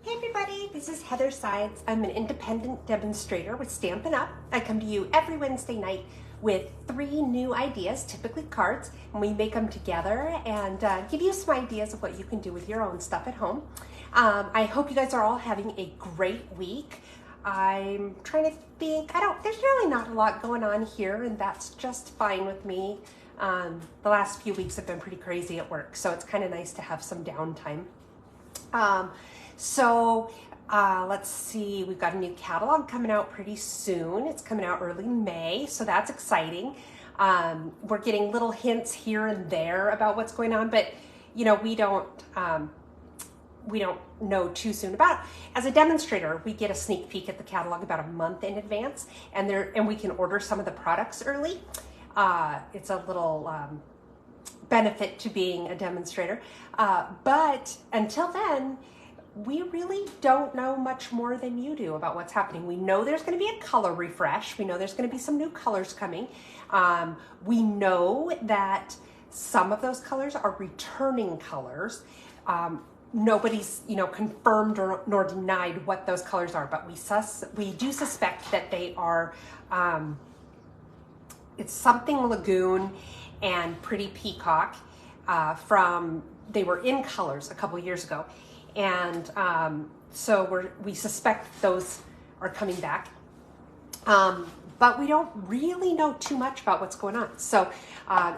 Hey everybody, this is Heather Sides. I'm an independent demonstrator with Stampin' Up. I come to you every Wednesday night with 3 new ideas, typically cards, and we make them together and give you some ideas of what you can do with your own stuff at home. I hope you guys are all having a great week. I'm trying to think, there's really not a lot going on here, and that's just fine with me. The last few weeks have been pretty crazy at work, so it's kind of nice to have some downtime. Let's see, we've got a new catalog coming out pretty soon. It's coming out early May, so that's exciting. We're getting little hints here and there about what's going on, but you know, we don't know too soon about it. As a demonstrator, we get a sneak peek at the catalog about a month in advance, and we can order some of the products early. It's a little benefit to being a demonstrator, but until then, we really don't know much more than you do about what's happening. We know there's going to be a color refresh. We know there's going to be some new colors coming. We know that some of those colors are returning colors. Nobody's, confirmed nor denied what those colors are, but we do suspect that they are, it's something Lagoon and Pretty Peacock they were in colors a couple years ago. And so we suspect those are coming back. But we don't really know too much about what's going on. So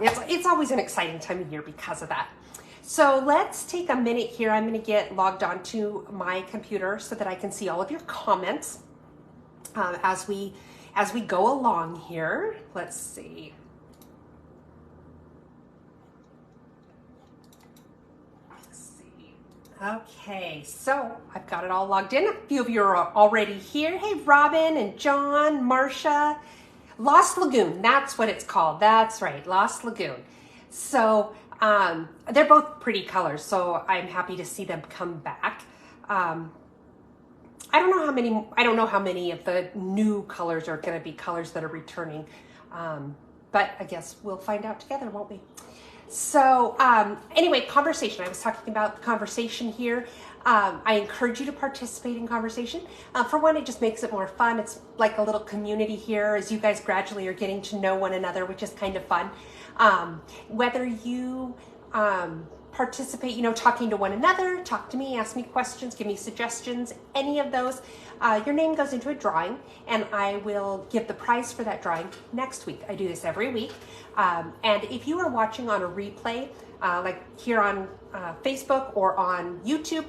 it's always an exciting time of year because of that. So let's take a minute here. I'm going to get logged onto my computer so that I can see all of your comments as we go along here. Let's see. Okay, so I've got it all logged in. A few of you are already here. Hey, Robin and John, Marcia. Lost Lagoon, that's what it's called. That's right, Lost Lagoon. So they're both pretty colors, so I'm happy to see them come back. I don't know how many of the new colors are going to be colors that are returning, but I guess we'll find out together, won't we? So anyway, conversation. I was talking about the conversation here. I encourage you to participate in conversation. For one, it just makes it more fun. It's like a little community here as you guys gradually are getting to know one another, which is kind of fun. Whether you participate, talking to one another, talk to me, ask me questions, give me suggestions, any of those, your name goes into a drawing, and I will give the prize for that drawing next week. I do this every week. And if you are watching on a replay, like here on Facebook or on YouTube,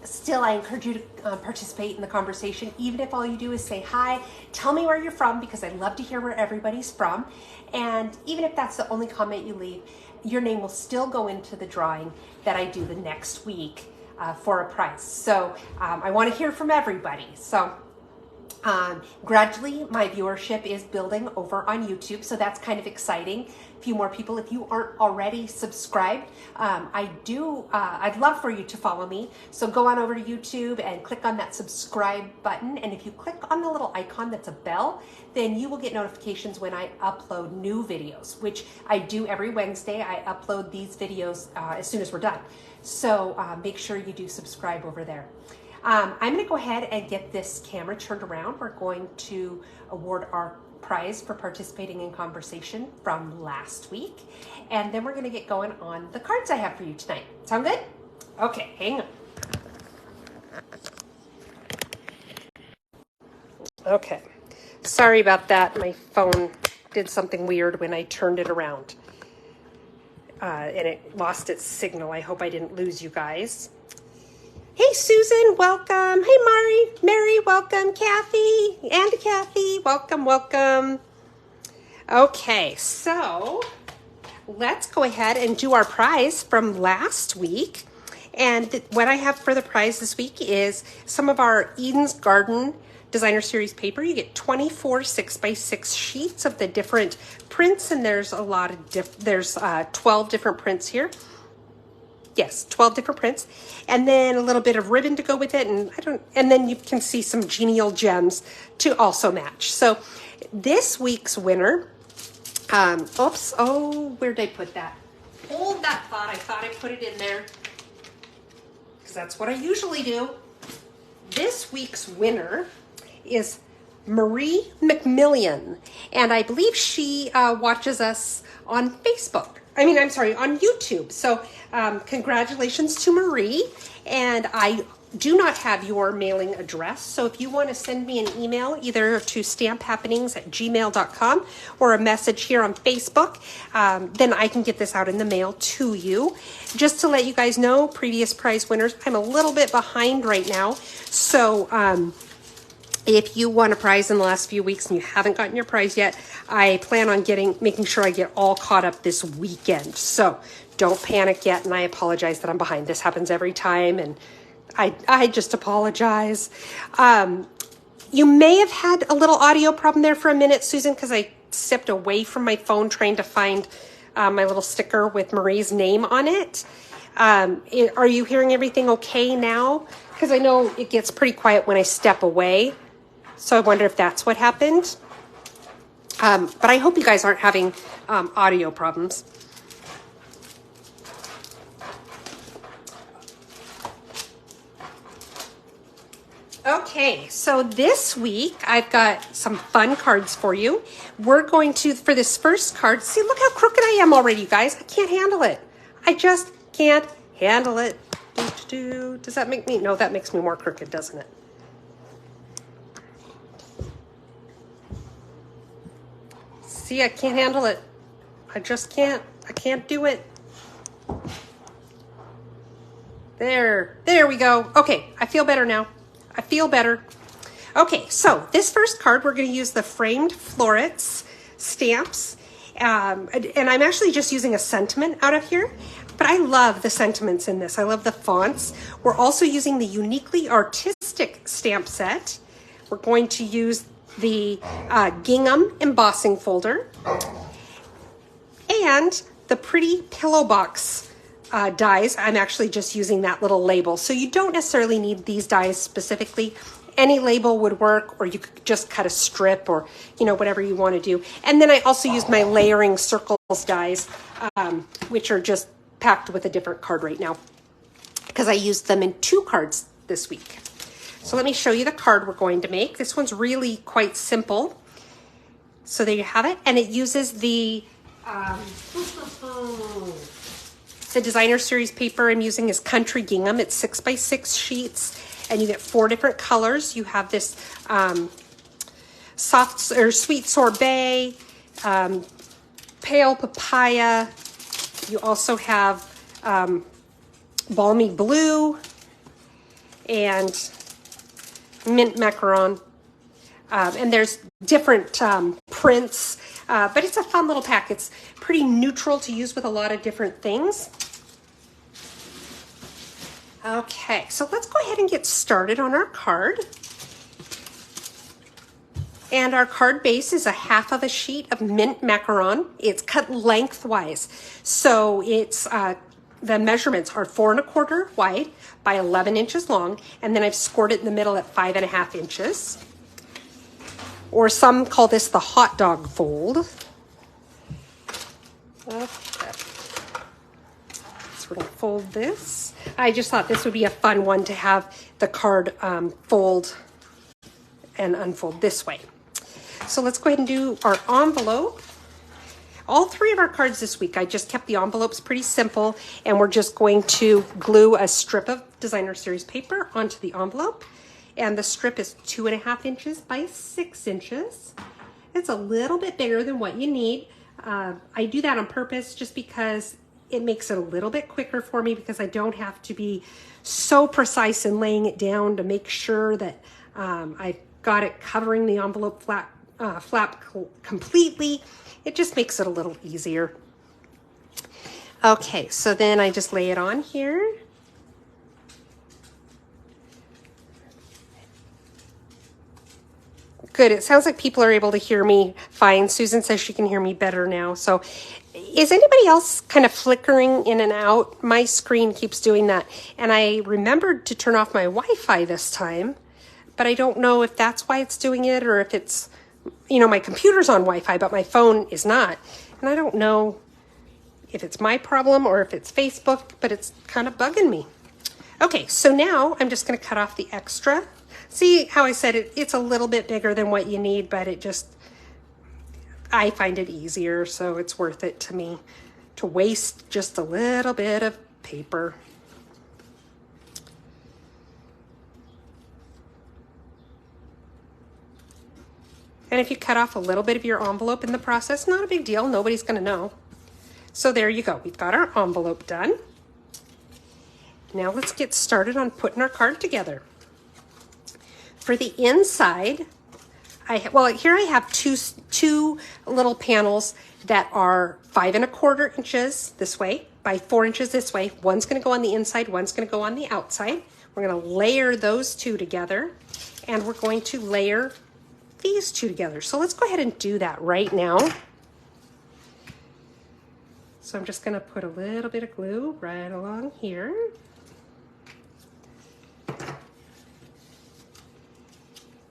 still I encourage you to participate in the conversation, even if all you do is say hi. Tell me where you're from, because I love to hear where everybody's from. And even if that's the only comment you leave, your name will still go into the drawing that I do the next week for a prize. So I want to hear from everybody. So gradually my viewership is building over on YouTube, so that's kind of exciting. A few more people. If you aren't already subscribed, I'd love for you to follow me. So go on over to YouTube and click on that subscribe button. And if you click on the little icon that's a bell, then you will get notifications when I upload new videos, which I do every Wednesday. I upload these videos as soon as we're done. So make sure you do subscribe over there. I'm going to go ahead and get this camera turned around. We're going to award our prize for participating in conversation from last week. And then we're going to get going on the cards I have for you tonight. Sound good? Okay, hang on. Okay. Sorry about that. My phone did something weird when I turned it around. And it lost its signal. I hope I didn't lose you guys. Hey, Susan, welcome. Hey, Mary, welcome. Kathy, welcome. Okay, so let's go ahead and do our prize from last week. And what I have for the prize this week is some of our Eden's Garden Designer Series paper. You get 24 6x6 sheets of the different prints, and there's a lot of there's 12 different prints here. Yes, 12 different prints, and then a little bit of ribbon to go with it, and then you can see some genial gems to also match. So this week's winner, where did I put that? Hold that thought. I thought I put it in there because that's what I usually do. this week's winner is Marie McMillian, and I believe she watches us on Facebook. I'm sorry, on YouTube. So congratulations to Marie, and I do not have your mailing address. So if you want to send me an email, either to stamphappenings@gmail.com or a message here on Facebook, then I can get this out in the mail to you. Just to let you guys know, previous prize winners, I'm a little bit behind right now. So if you won a prize in the last few weeks and you haven't gotten your prize yet, I plan on making sure I get all caught up this weekend. So don't panic yet, and I apologize that I'm behind. This happens every time, and I just apologize. You may have had a little audio problem there for a minute, Susan, because I stepped away from my phone trying to find my little sticker with Marie's name on it. Are you hearing everything okay now? Because I know it gets pretty quiet when I step away. So I wonder if that's what happened. But I hope you guys aren't having audio problems. Okay, so this week I've got some fun cards for you. We're going to, for this first card, see, look how crooked I am already, you guys. I can't handle it. I just can't handle it. Does that make me, no, that makes me more crooked, doesn't it? See, I can't handle it. I just can't. I can't do it. There we go. Okay, I feel better now. I feel better. Okay, so this first card, we're going to use the framed florets stamps. And I'm actually just using a sentiment out of here, but I love the sentiments in this. I love the fonts. We're also using the Uniquely Artistic stamp set. We're going to use the gingham embossing folder and the pretty pillow box dies. I'm actually just using that little label. So you don't necessarily need these dies specifically. Any label would work, or you could just cut a strip, or whatever you want to do. And then I also used my layering circles dies, which are just packed with a different card right now because I used them in 2 cards this week. So let me show you the card we're going to make. This one's really quite simple. So there you have it. And it uses the designer series paper I'm using is Country Gingham. It's 6x6 sheets, and you get 4 different colors. You have this soft or sweet sorbet, pale papaya. You also have balmy blue and mint macaron. And there's different prints, but it's a fun little pack. It's pretty neutral to use with a lot of different things. Okay, so let's go ahead and get started on our card. And our card base is a 1/2 of a sheet of mint macaron. It's cut lengthwise. So it's the measurements are 4 1/4 wide by 11 inches long, and then I've scored it in the middle at 5 1/2 inches. Or some call this the hot dog fold. Okay. So we're going to fold this. I just thought this would be a fun one to have the card fold and unfold this way. So let's go ahead and do our envelope. All 3 of our cards this week, I just kept the envelopes pretty simple, and we're just going to glue a strip of designer series paper onto the envelope. And the strip is 2 1/2 inches by 6 inches. It's a little bit bigger than what you need. I do that on purpose just because it makes it a little bit quicker for me, because I don't have to be so precise in laying it down to make sure that I've got it covering the envelope flap completely. It just makes it a little easier. Okay, so then I just lay it on here. Good, it sounds like people are able to hear me fine. Susan says she can hear me better now. So is anybody else kind of flickering in and out? My screen keeps doing that. And I remembered to turn off my Wi-Fi this time, but I don't know if that's why it's doing it, or if it's, my computer's on Wi-Fi, but my phone is not. And I don't know if it's my problem or if it's Facebook, but it's kind of bugging me. Okay, so now I'm just going to cut off the extra See how I said it's a little bit bigger than what you need, but I find it easier, so it's worth it to me to waste just a little bit of paper. And if you cut off a little bit of your envelope in the process, not a big deal. Nobody's going to know. So there you go. We've got our envelope done. Now let's get started on putting our card together. For the inside, here I have two little panels that are 5 1/4 inches this way by 4 inches this way. One's going to go on the inside, one's going to go on the outside. We're going to layer those two together, and we're going to layer these two together. So let's go ahead and do that right now. So I'm just going to put a little bit of glue right along here.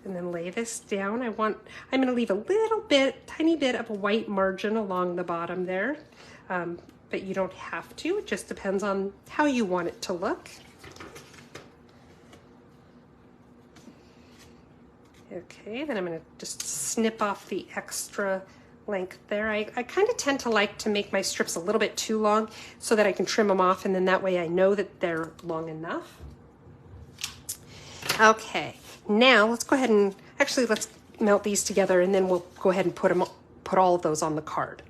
And then lay this down. I'm going to leave a tiny bit of a white margin along the bottom there. But you don't have to. It just depends on how you want it to look. Okay, then I'm going to just snip off the extra length there. I kind of tend to like to make my strips a little bit too long so that I can trim them off, and then that way I know that they're long enough. Okay, now let's go ahead and let's melt these together, and then we'll go ahead and put all of those on the card.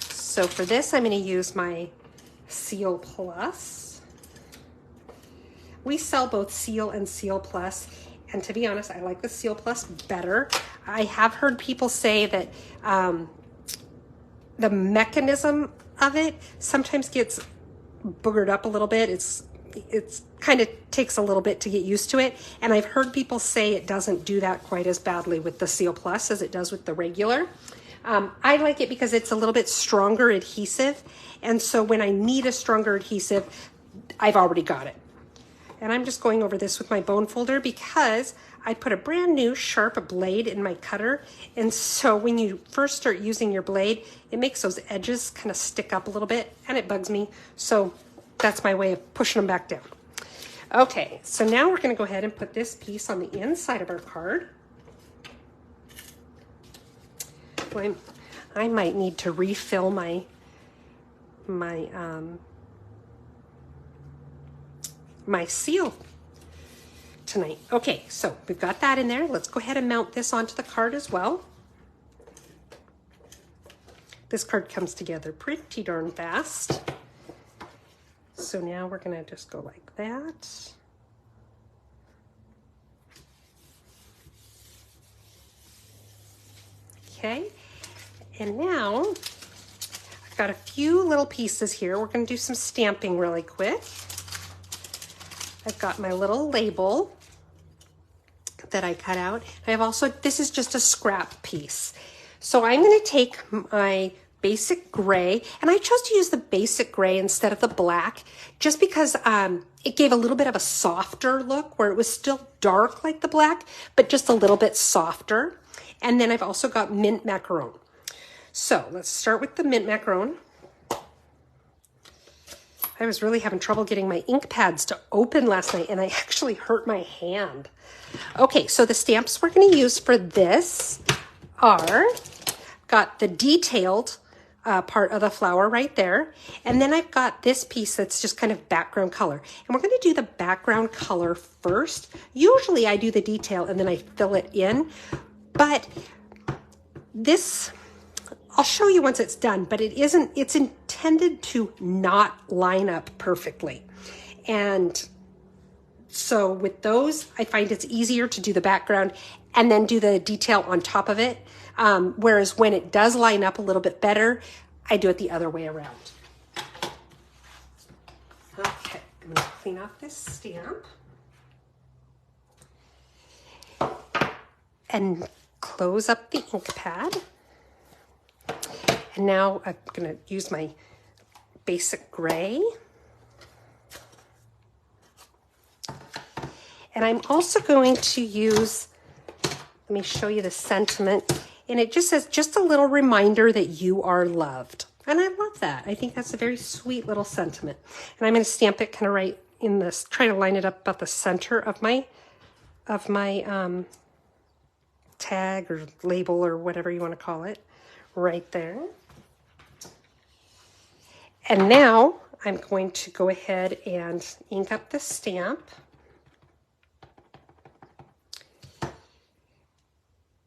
So for this, I'm going to use my Seal Plus. We sell both Seal and Seal Plus. And to be honest, I like the Seal Plus better. I have heard people say that the mechanism of it sometimes gets boogered up a little bit. It's kind of takes a little bit to get used to it. And I've heard people say it doesn't do that quite as badly with the Seal Plus as it does with the regular. I like it because it's a little bit stronger adhesive. And so when I need a stronger adhesive, I've already got it. And I'm just going over this with my bone folder because I put a brand new sharp blade in my cutter. And so when you first start using your blade, it makes those edges kind of stick up a little bit, and it bugs me. So that's my way of pushing them back down. Okay, so now we're going to go ahead and put this piece on the inside of our card. I might need to refill my seal tonight. Okay, so we've got that in there. Let's go ahead and mount this onto the card as well. This card comes together pretty darn fast. So now we're going to just go like that. Okay, and now I've got a few little pieces here. We're going to do some stamping really quick. I've got my little label that I cut out. I have also, this is just a scrap piece. So I'm going to take my basic gray, and I chose to use the basic gray instead of the black, just because it gave a little bit of a softer look where it was still dark like the black, but just a little bit softer. And then I've also got mint macaron. So let's start with the mint macaron. I was really having trouble getting my ink pads to open last night, and I actually hurt my hand. Okay, so the stamps we're going to use for this are, got the detailed part of the flower right there, and then I've got this piece that's just kind of background color. And we're going to do the background color first. Usually I do the detail and then I fill it in, but this, I'll show you once it's done, but it's intended to not line up perfectly. And so with those, I find it's easier to do the background and then do the detail on top of it. Whereas when it does line up a little bit better, I do it the other way around. Okay, I'm gonna clean off this stamp. And close up the ink pad. And now I'm gonna use my basic gray. And I'm also going to use, let me show you the sentiment. And it just says, just a little reminder that you are loved. And I love that. I think that's a very sweet little sentiment. And I'm going to stamp it kind of right in this, try to line it up about the center of my of my tag or label or whatever you want to call it right there. And now I'm going to go ahead and ink up the stamp.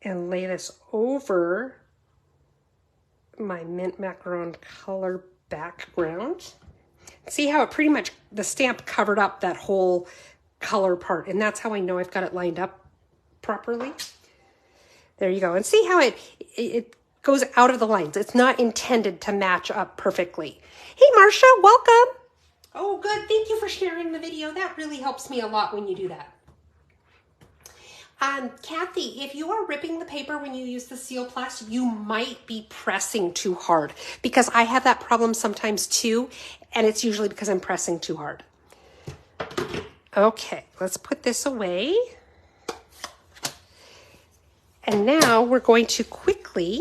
And lay this over my mint macaron color background. See how it pretty much, the stamp covered up that whole color part, and that's how I know I've got it lined up properly. There you go. And see how it goes out of the lines. It's not intended to match up perfectly. Hey, Marcia, welcome. Oh, good. Thank you for sharing the video. That really helps me a lot when you do that. Kathy, if you are ripping the paper when you use the Seal Plus, you might be pressing too hard, because I have that problem sometimes too, and it's usually because I'm pressing too hard. Okay, let's put this away. And now we're going to quickly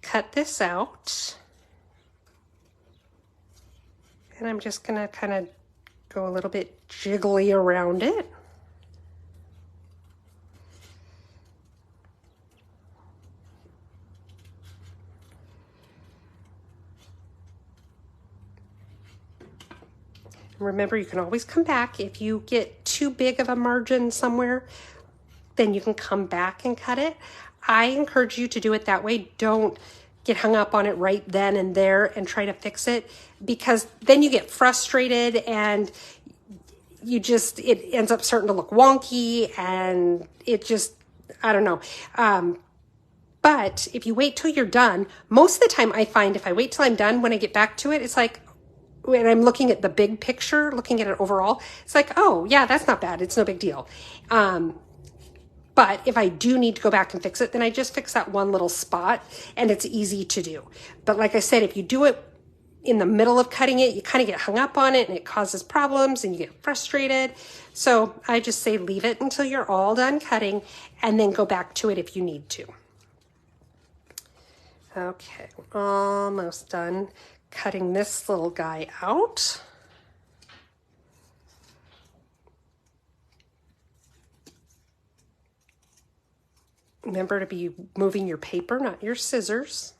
cut this out. And I'm just gonna kind of go a little bit jiggly around it. Remember, you can always come back. If you get too big of a margin somewhere, then you can come back and cut it. I encourage you to do it that way. Don't get hung up on it right then and there and try to fix it, because then you get frustrated and it ends up starting to look wonky, and it just, I don't know. But if you wait till you're done, most of the time I find if I wait till I'm done, when I get back to it, it's like, when I'm looking at the big picture, looking at it overall, it's like, oh yeah, that's not bad. It's no big deal. But if I do need to go back and fix it, then I just fix that one little spot, and it's easy to do. But like I said, if you do it in the middle of cutting it, you kind of get hung up on it and it causes problems and you get frustrated. So I just say leave it until you're all done cutting and then go back to it if you need to. Okay, almost done cutting this little guy out. Remember to be moving your paper, not your scissors.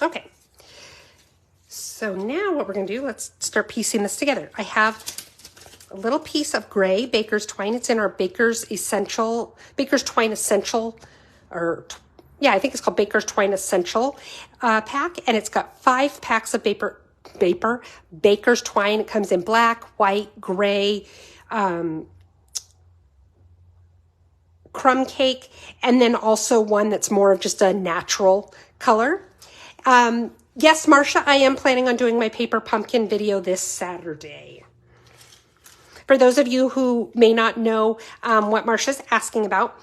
Okay, so now what we're going to do, let's start piecing this together. I have a little piece of gray baker's twine. It's in our baker's twine essential, or yeah, I think it's called Baker's Twine Essential pack, and it's got 5 packs of Baker's Twine. It comes in black, white, gray, crumb cake, and then also one that's more of just a natural color. Yes, Marcia, I am planning on doing my paper pumpkin video this Saturday. For those of you who may not know what Marcia's asking about,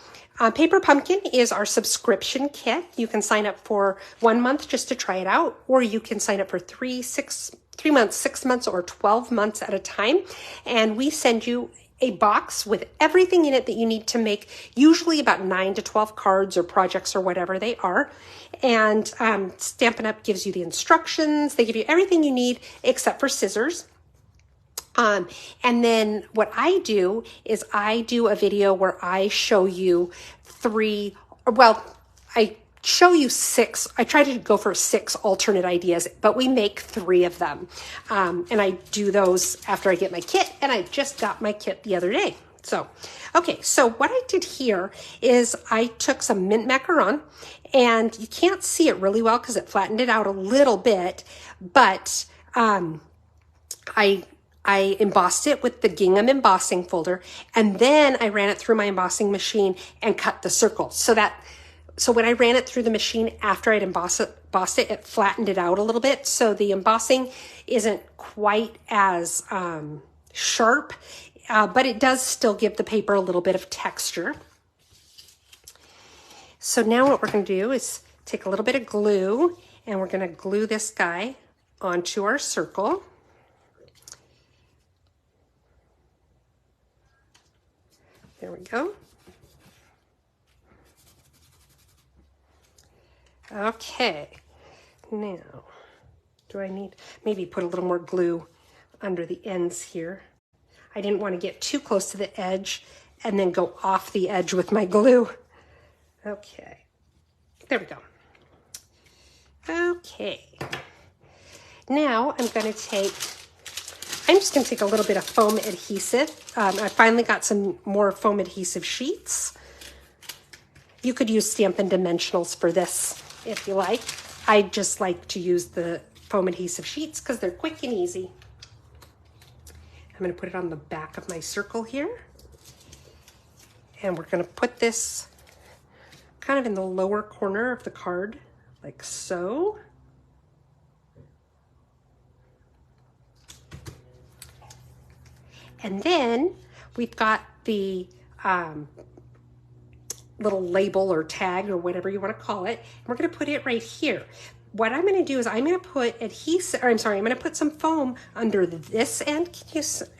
Paper Pumpkin is our subscription kit. You can sign up for 1 month just to try it out, or you can sign up for 3 months, 6 months, or 12 months at a time. And we send you a box with everything in it that you need to make, usually about 9 to 12 cards or projects or whatever they are. And Stampin' Up! Gives you the instructions. They give you everything you need except for scissors. And then what I do is I do a video where I show you I show you 6. I try to go for 6 alternate ideas, but we make 3 of them. And I do those after I get my kit, and I just got my kit the other day. So, okay, so what I did here is I took some mint macaron, and you can't see it really well because it flattened it out a little bit, but I embossed it with the gingham embossing folder, and then I ran it through my embossing machine and cut the circles. So when I ran it through the machine after I'd embossed it, it flattened it out a little bit. So the embossing isn't quite as sharp, but it does still give the paper a little bit of texture. So now what we're going to do is take a little bit of glue, and we're going to glue this guy onto our circle. There we go. Okay, now, do I need, maybe put a little more glue under the ends here. I didn't want to get too close to the edge and then go off the edge with my glue. Okay, there we go. Okay, now I'm just going to take a little bit of foam adhesive. I finally got some more foam adhesive sheets. You could use Stampin' Dimensionals for this if you like. I just like to use the foam adhesive sheets because they're quick and easy. I'm going to put it on the back of my circle here. And we're going to put this kind of in the lower corner of the card, like so. And then we've got the little label or tag or whatever you want to call it. And we're going to put it right here. What I'm going to do is I'm going to put I'm going to put some foam under this end.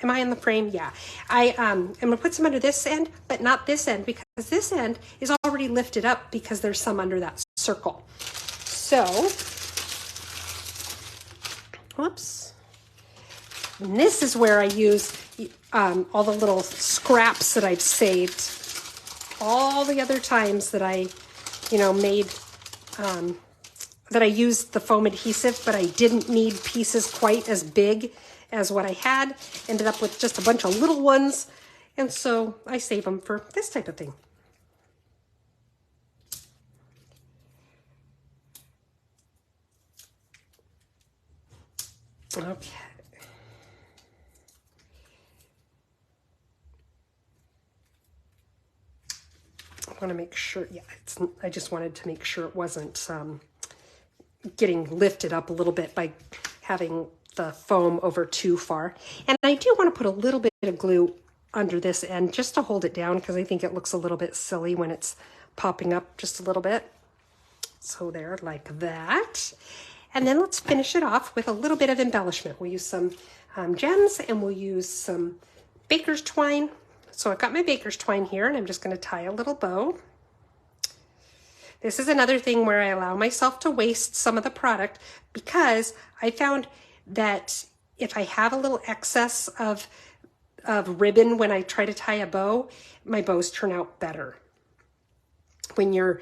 Am I in the frame? Yeah. I'm going to put some under this end, but not this end, because this end is already lifted up because there's some under that circle. So, whoops. And this is where I use all the little scraps that I've saved. All the other times that I, made, that I used the foam adhesive, but I didn't need pieces quite as big as what I had. Ended up with just a bunch of little ones. And so I save them for this type of thing. Okay. I want to make sure, I just wanted to make sure it wasn't getting lifted up a little bit by having the foam over too far. And I do want to put a little bit of glue under this end just to hold it down, because I think it looks a little bit silly when it's popping up just a little bit. So there, like that. And then let's finish it off with a little bit of embellishment. We'll use some gems, and we'll use some baker's twine. So I've got my baker's twine here, and I'm just going to tie a little bow. This is another thing where I allow myself to waste some of the product, because I found that if I have a little excess of ribbon when I try to tie a bow, my bows turn out better. When you're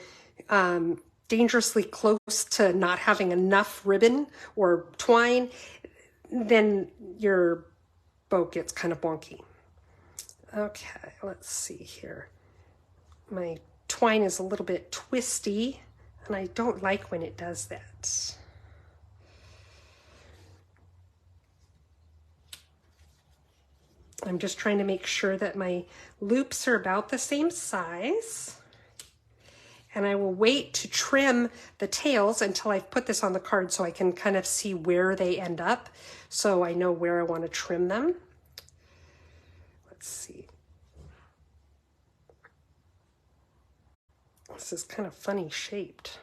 dangerously close to not having enough ribbon or twine, then your bow gets kind of wonky. Okay, let's see here. My twine is a little bit twisty, and I don't like when it does that. I'm just trying to make sure that my loops are about the same size. And I will wait to trim the tails until I've put this on the card so I can kind of see where they end up, so I know where I want to trim them. Let's see. This is kind of funny shaped.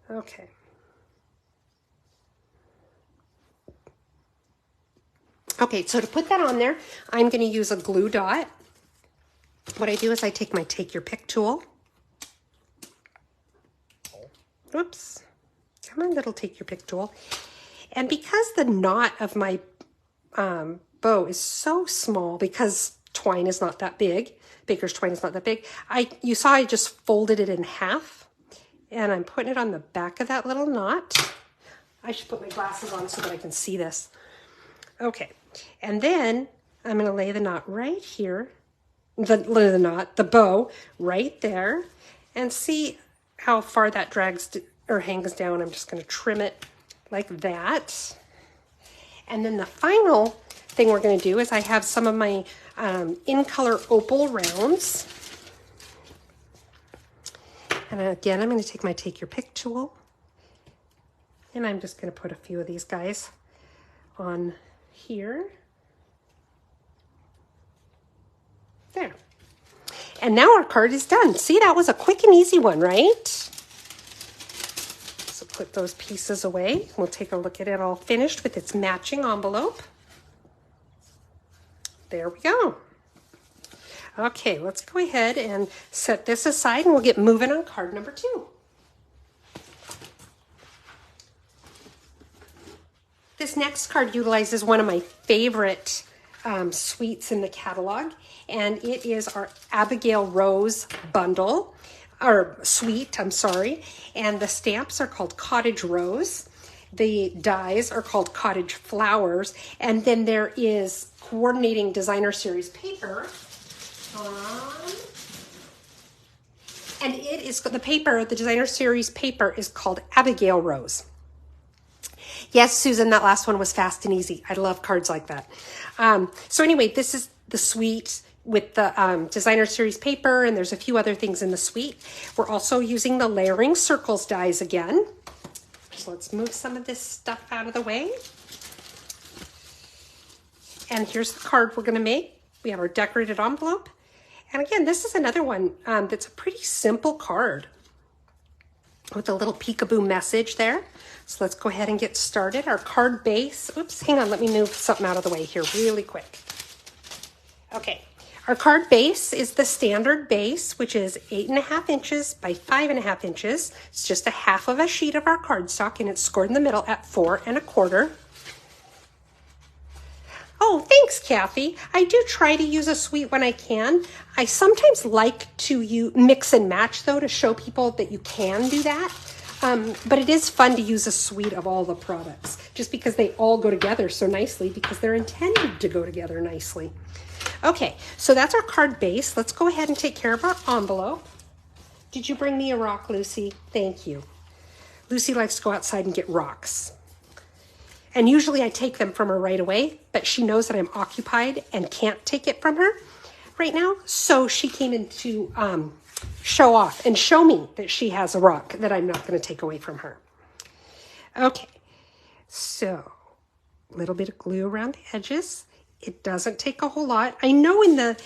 Okay. Okay, so to put that on there, I'm going to use a glue dot. What I do is I take my Take Your Pick tool. Oops. Come on, little Take Your Pick tool. And because the knot of my bow is so small, because twine is not that big, baker's twine is not that big, you saw I just folded it in half, and I'm putting it on the back of that little knot. I should put my glasses on so that I can see this. Okay, and then I'm going to lay the knot right here, the bow right there, and see how far that drags or hangs down. I'm just going to trim it like that. And then the final thing we're going to do is I have some of my in color opal rounds. And again, I'm going to take my Take Your Pick tool, and I'm just going to put a few of these guys on here. There. And now our card is done. See, that was a quick and easy one, right? So put those pieces away. We'll take a look at it all finished with its matching envelope. There we go. Okay, let's go ahead and set this aside, and we'll get moving on card number 2. This next card utilizes one of my favorite suites in the catalog, and it is our Abigail Rose bundle, or suite, I'm sorry. And the stamps are called Cottage Rose. The dies are called Cottage Flowers. And then there is coordinating designer series paper. And it is the paper, the designer series paper is called Abigail Rose. Yes, Susan, that last one was fast and easy. I love cards like that. So anyway, this is the suite with the designer series paper, and there's a few other things in the suite. We're also using the layering circles dies again. So let's move some of this stuff out of the way. And here's the card we're going to make. We have our decorated envelope. And again, this is another one that's a pretty simple card with a little peekaboo message there. So let's go ahead and get started. Our card base, oops, hang on, let me move something out of the way here really quick. Okay, our card base is the standard base, which is 8.5 inches by 5.5 inches. It's just a half of a sheet of our cardstock, and it's scored in the middle at 4 1/4. Oh, thanks, Kathy. I do try to use a suite when I can. I sometimes like to mix and match, though, to show people that you can do that. But it is fun to use a suite of all the products, just because they all go together so nicely, because they're intended to go together nicely. Okay, so that's our card base. Let's go ahead and take care of our envelope. Did you bring me a rock, Lucy? Thank you. Lucy likes to go outside and get rocks. And usually I take them from her right away, but she knows that I'm occupied and can't take it from her right now. So she came in to show off and show me that she has a rock that I'm not going to take away from her. Okay, so a little bit of glue around the edges. It doesn't take a whole lot. I know in the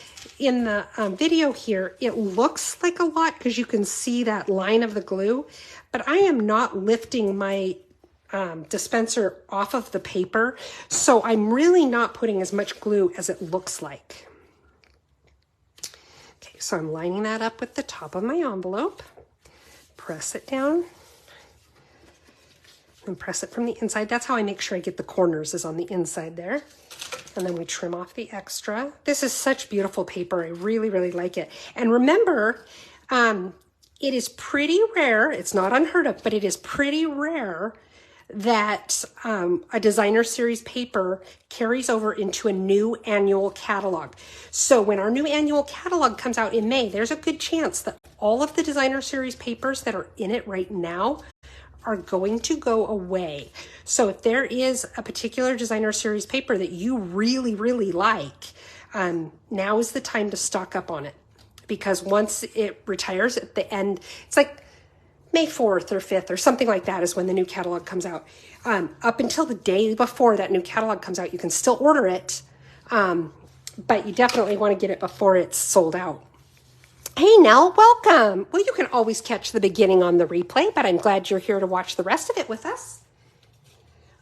video here, it looks like a lot because you can see that line of the glue, but I am not lifting my dispenser off of the paper, so I'm really not putting as much glue as it looks like. Okay, so I'm lining that up with the top of my envelope. Press it down and press it from the inside. That's how I make sure I get the corners, is on the inside there. And then we trim off the extra. This is such beautiful paper. I really, really like it. And remember, it is pretty rare. It's not unheard of, but it is pretty rare that a designer series paper carries over into a new annual catalog. So when our new annual catalog comes out in May, there's a good chance that all of the designer series papers that are in it right now are going to go away. So if there is a particular designer series paper that you really, really like, now is the time to stock up on it. Because once it retires at the end, it's like May 4th or 5th or something like that is when the new catalog comes out. Up until the day before that new catalog comes out, you can still order it, but you definitely want to get it before it's sold out. Hey, Nell, welcome. Well, you can always catch the beginning on the replay, but I'm glad you're here to watch the rest of it with us.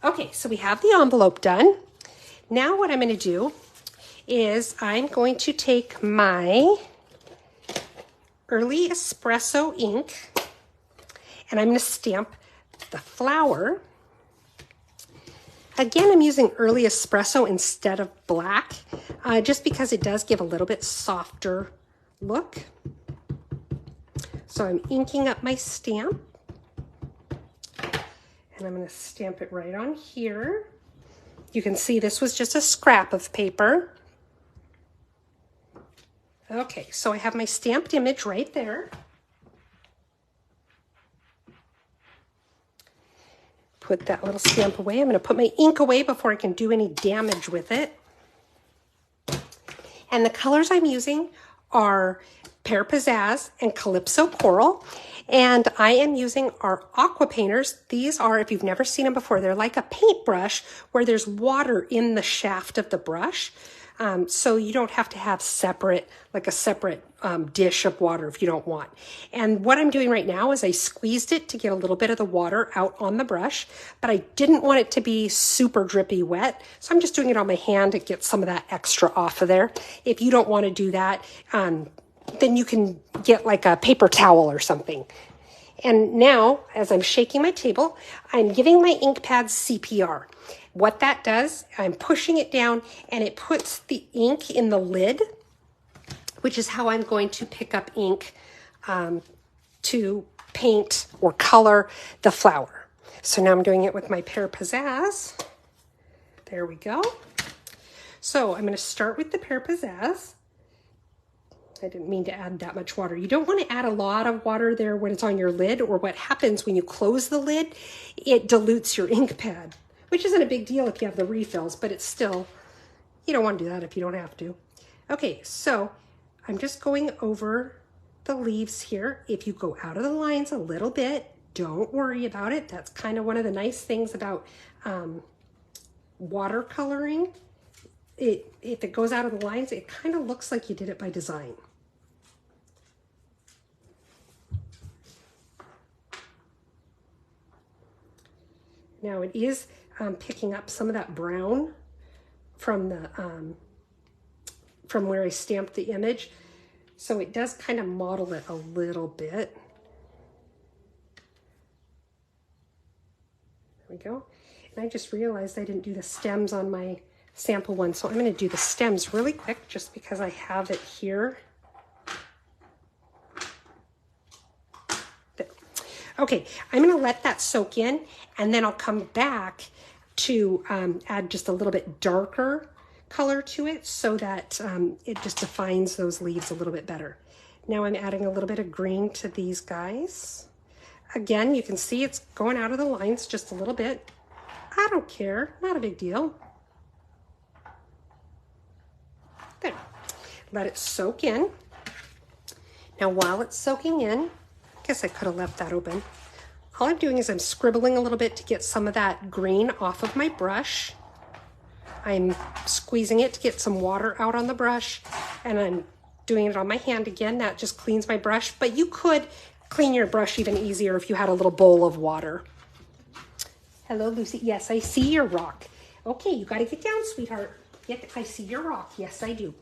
Okay, so we have the envelope done. Now what I'm going to do is I'm going to take my Early Espresso ink, and I'm going to stamp the flower. Again, I'm using Early Espresso instead of black, just because it does give a little bit softer look. So I'm inking up my stamp, and I'm going to stamp it right on here. You can see this was just a scrap of paper. Okay, so I have my stamped image right there. Put that little stamp away. I'm going to put my ink away before I can do any damage with it. And the colors I'm using are Pear Pizzazz and Calypso Coral. And I am using our aqua painters. These are, if you've never seen them before, they're like a paintbrush where there's water in the shaft of the brush. So you don't have to have a separate dish of water if you don't want. And what I'm doing right now is I squeezed it to get a little bit of the water out on the brush, but I didn't want it to be super drippy wet. So I'm just doing it on my hand to get some of that extra off of there. If you don't want to do that, then you can get like a paper towel or something. And now, as I'm shaking my table, I'm giving my ink pads CPR. What that does, I'm pushing it down and it puts the ink in the lid, which is how I'm going to pick up ink to paint or color the flower. So now I'm doing it with my Pear Pizzazz. There we go. So I'm going to start with the Pear Pizzazz. I didn't mean to add that much water. You don't want to add a lot of water there when it's on your lid, or what happens when you close the lid, it dilutes your ink pad, which isn't a big deal if you have the refills, but it's still, you don't want to do that if you don't have to. Okay, so I'm just going over the leaves here. If you go out of the lines a little bit, don't worry about it. That's kind of one of the nice things about watercoloring. If it goes out of the lines, it kind of looks like you did it by design. Now it is picking up some of that brown from the from where I stamped the image, so it does kind of model it a little bit. There we go. And I just realized I didn't do the stems on my sample one, so I'm going to do the stems really quick just because I have it here. There. Okay, I'm going to let that soak in, and then I'll come back to add just a little bit darker color to it so that it just defines those leaves a little bit better. Now I'm adding a little bit of green to these guys. Again, you can see it's going out of the lines just a little bit. I don't care, not a big deal. There, let it soak in. Now while it's soaking in, I guess I could have left that open. All I'm doing is I'm scribbling a little bit to get some of that green off of my brush. I'm squeezing it to get some water out on the brush, and I'm doing it on my hand again. That just cleans my brush, but you could clean your brush even easier if you had a little bowl of water. Hello, Lucy. Yes, I see your rock. Okay, you got to get down, sweetheart. Yep, I see your rock. Yes, I do.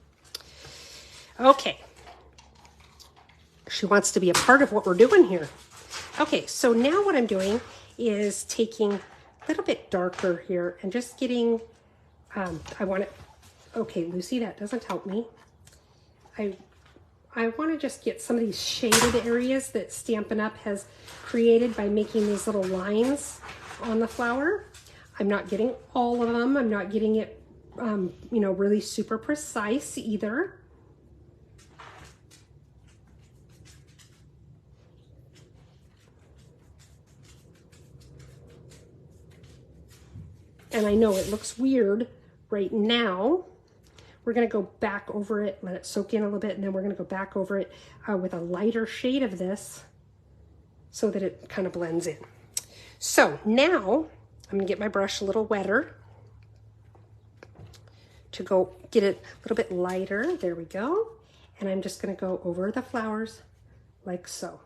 Okay. She wants to be a part of what we're doing here. Okay, so now what I'm doing is taking a little bit darker here and just getting, I want it, okay, Lucy, that doesn't help me. I want to just get some of these shaded areas that Stampin' Up! Has created by making these little lines on the flower. I'm not getting all of them. I'm not getting it, you know, really super precise either. And I know it looks weird right now. We're going to go back over it, let it soak in a little bit, and then we're going to go back over it with a lighter shade of this so that it kind of blends in. So now I'm going to get my brush a little wetter to go get it a little bit lighter. There we go. And I'm just going to go over the flowers like so.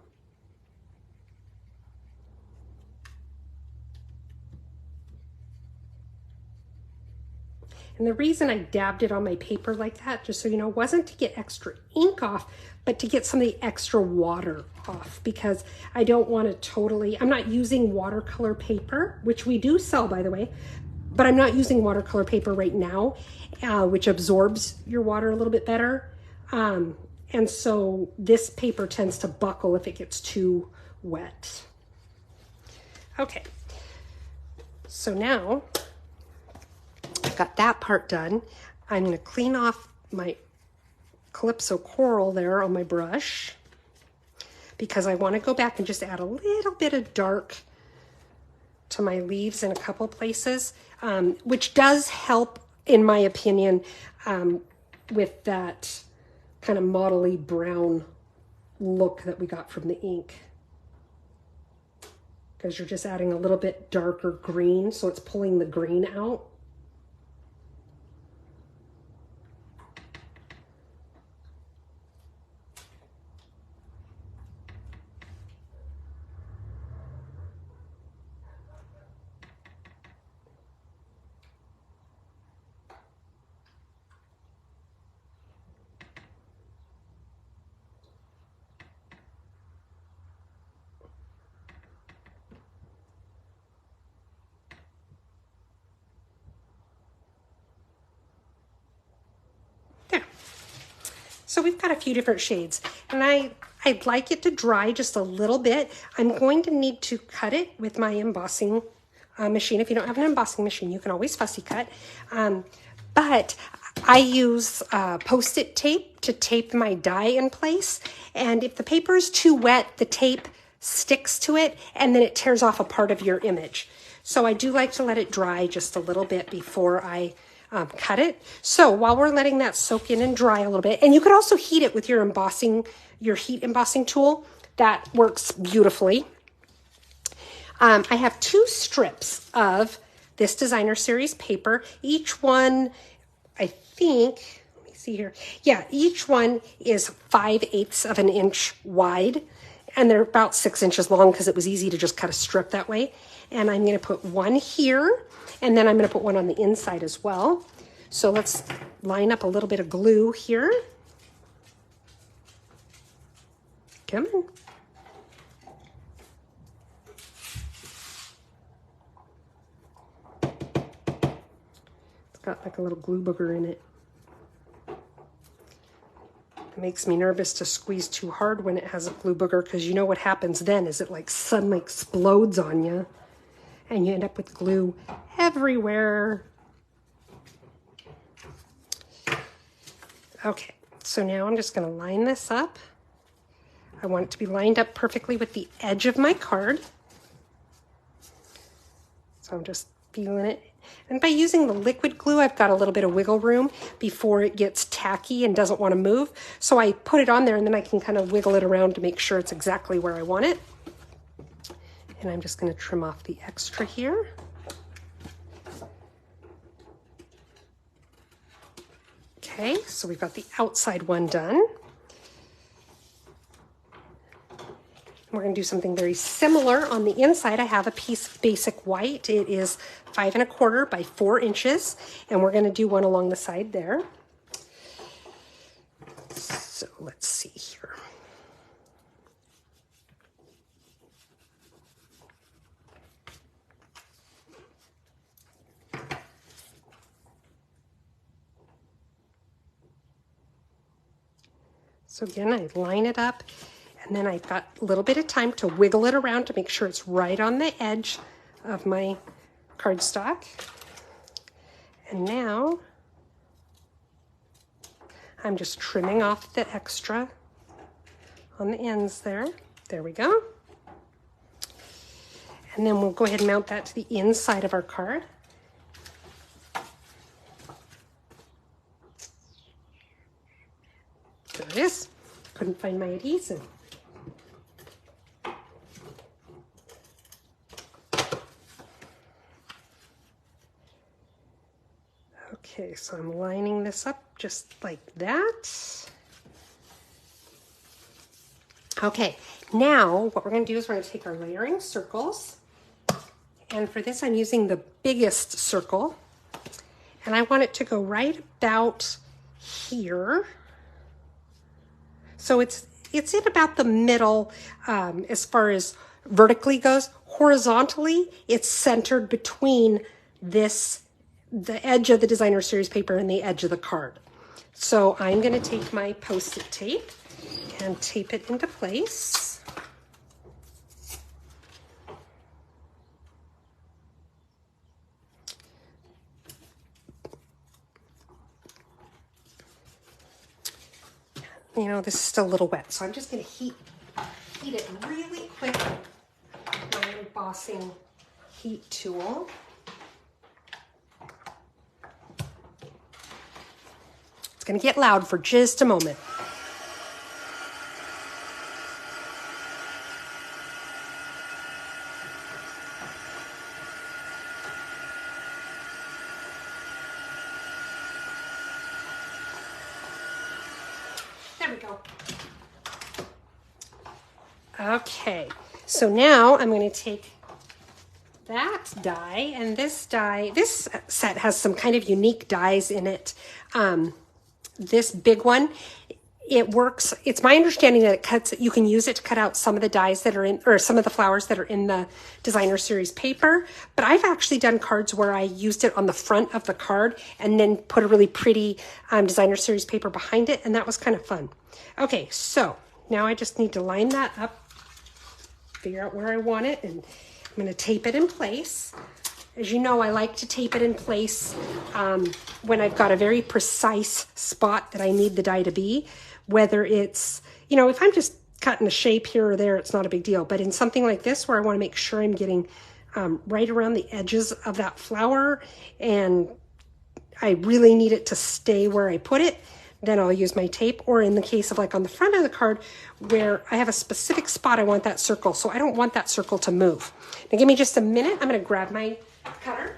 And the reason I dabbed it on my paper like that, just so you know, wasn't to get extra ink off, but to get some of the extra water off, because I don't want to totally, I'm not using watercolor paper, which we do sell, by the way, but I'm not using watercolor paper right now, which absorbs your water a little bit better. And so this paper tends to buckle if it gets too wet. Okay, so now I've got that part done. I'm going to clean off my Calypso Coral there on my brush because I want to go back and just add a little bit of dark to my leaves in a couple places, which does help, in my opinion, with that kind of modelly brown look that we got from the ink. Because you're just adding a little bit darker green, so it's pulling the green out. So we've got a few different shades, and I'd like it to dry just a little bit. I'm going to need to cut it with my embossing machine. If you don't have an embossing machine, you can always fussy cut. But I use Post-it tape to tape my die in place. And if the paper is too wet, the tape sticks to it and then it tears off a part of your image. So I do like to let it dry just a little bit before I cut it. So while we're letting that soak in and dry a little bit, and you could also heat it with your heat embossing tool. That works beautifully. I have 2 strips of this designer series paper. Each one, I think, let me see here. Yeah, each one is 5/8 of an inch wide, and they're about 6 inches long because it was easy to just cut a strip that way. And I'm going to put one here, and then I'm going to put one on the inside as well. So let's line up a little bit of glue here. Come on. Got like a little glue booger in it. It makes me nervous to squeeze too hard when it has a glue booger, because you know what happens then is it like suddenly explodes on you and you end up with glue everywhere. Okay, so now I'm just going to line this up. I want it to be lined up perfectly with the edge of my card. So I'm just feeling it. And by using the liquid glue, I've got a little bit of wiggle room before it gets tacky and doesn't want to move. So I put it on there and then I can kind of wiggle it around to make sure it's exactly where I want it. And I'm just going to trim off the extra here. Okay, so we've got the outside one done. We're going to do something very similar on the inside. I have a piece of basic white. It is 5 1/4 by 4 inches, and we're going to do one along the side there. So let's see here. So again, I line it up. And then I've got a little bit of time to wiggle it around to make sure it's right on the edge of my cardstock. And now I'm just trimming off the extra on the ends there. There we go. And then we'll go ahead and mount that to the inside of our card. There it is. Couldn't find my adhesive. Okay, so I'm lining this up just like that. Okay, now what we're going to do is we're going to take our layering circles. And for this, I'm using the biggest circle. And I want it to go right about here. So it's in about the middle as far as vertically goes. Horizontally, it's centered between the edge of the designer series paper and the edge of the card. So I'm going to take my Post-it tape and tape it into place. You know, this is still a little wet, so I'm just going to heat it really quick with my embossing heat tool. It's going to get loud for just a moment. There we go. Okay, so now I'm going to take that die, and this set has some kind of unique dies in it. This big one it works. It's my understanding that you can use it to cut out some of the dies that are in, or some of the flowers that are in the designer series paper. But I've actually done cards where I used it on the front of the card and then put a really pretty designer series paper behind it. And that was kind of fun. Okay, so now I just need to line that up, figure out where I want it, and I'm going to tape it in place. As you know, I like to tape it in place when I've got a very precise spot that I need the die to be. Whether it's, you know, if I'm just cutting a shape here or there, it's not a big deal. But in something like this where I want to make sure I'm getting right around the edges of that flower and I really need it to stay where I put it, then I'll use my tape. Or in the case of like on the front of the card where I have a specific spot I want that circle, so I don't want that circle to move. Now give me just a minute. I'm going to grab my cutter.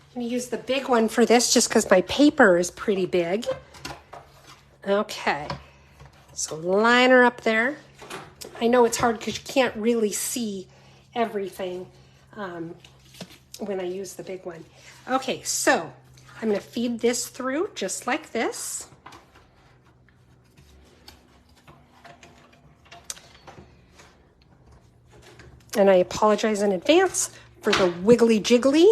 I'm going to use the big one for this just because my paper is pretty big. Okay, so line her up there. I know it's hard because you can't really see everything when I use the big one. Okay, so I'm going to feed this through just like this. And I apologize in advance for the wiggly jiggly.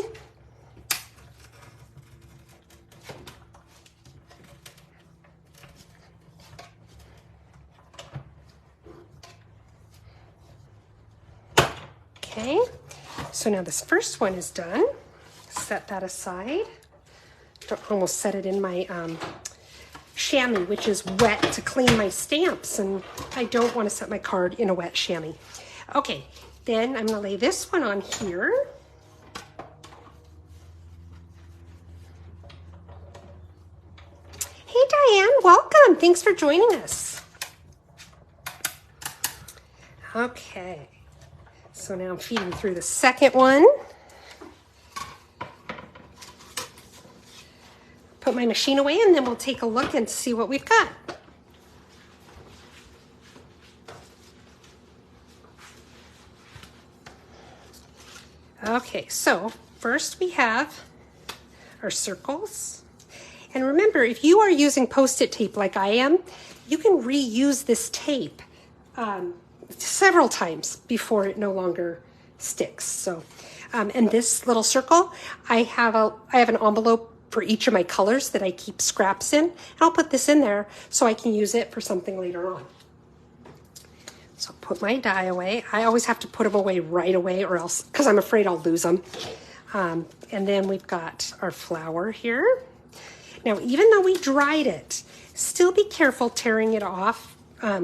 Okay, so now this first one is done. Set that aside. Almost set it in my chamois, which is wet to clean my stamps, and I don't want to set my card in a wet chamois. Okay, then I'm going to lay this one on here. Hey Diane, welcome. Thanks for joining us. Okay, so now I'm feeding through the second one. Put my machine away and then we'll take a look and see what we've got. Okay, so first we have our circles. And remember, if you are using Post-it tape like I am, you can reuse this tape several times before it no longer sticks. So, and this little circle, I have an envelope for each of my colors that I keep scraps in. And I'll put this in there so I can use it for something later on. So put my die away. I always have to put them away right away or else, because I'm afraid I'll lose them. And then we've got our flower here. Now, even though we dried it, still be careful tearing it off,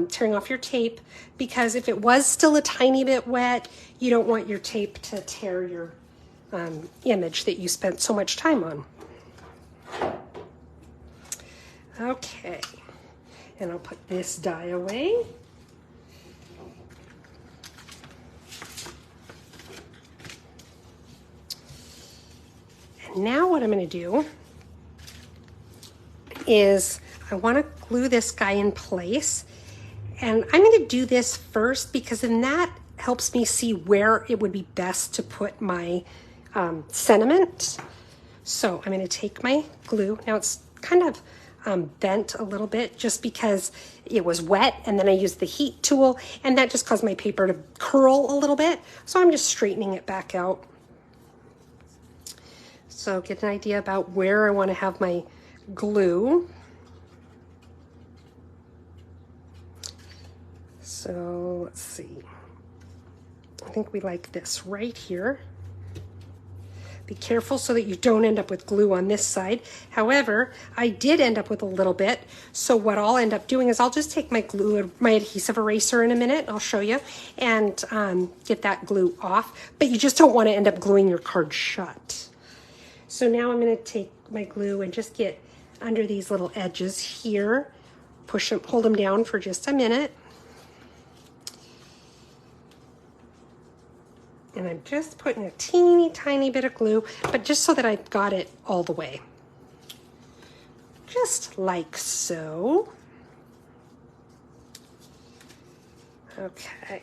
tearing off your tape, because if it was still a tiny bit wet, you don't want your tape to tear your image that you spent so much time on. Okay, and I'll put this die away. And now what I'm going to do is I want to glue this guy in place, and I'm going to do this first because then that helps me see where it would be best to put my sentiment. So I'm going to take my glue. Now it's kind of bent a little bit just because it was wet, and then I used the heat tool and that just caused my paper to curl a little bit. So I'm just straightening it back out. So get an idea about where I want to have my glue. So let's see. I think we like this right here. Be careful so that you don't end up with glue on this side. However, I did end up with a little bit. So what I'll end up doing is I'll just take my glue, my adhesive eraser in a minute, I'll show you, and get that glue off. But you just don't want to end up gluing your card shut. So now I'm going to take my glue and just get under these little edges here, push them, hold them down for just a minute. And I'm just putting a teeny tiny bit of glue, but just so that I've got it all the way. Just like so. Okay.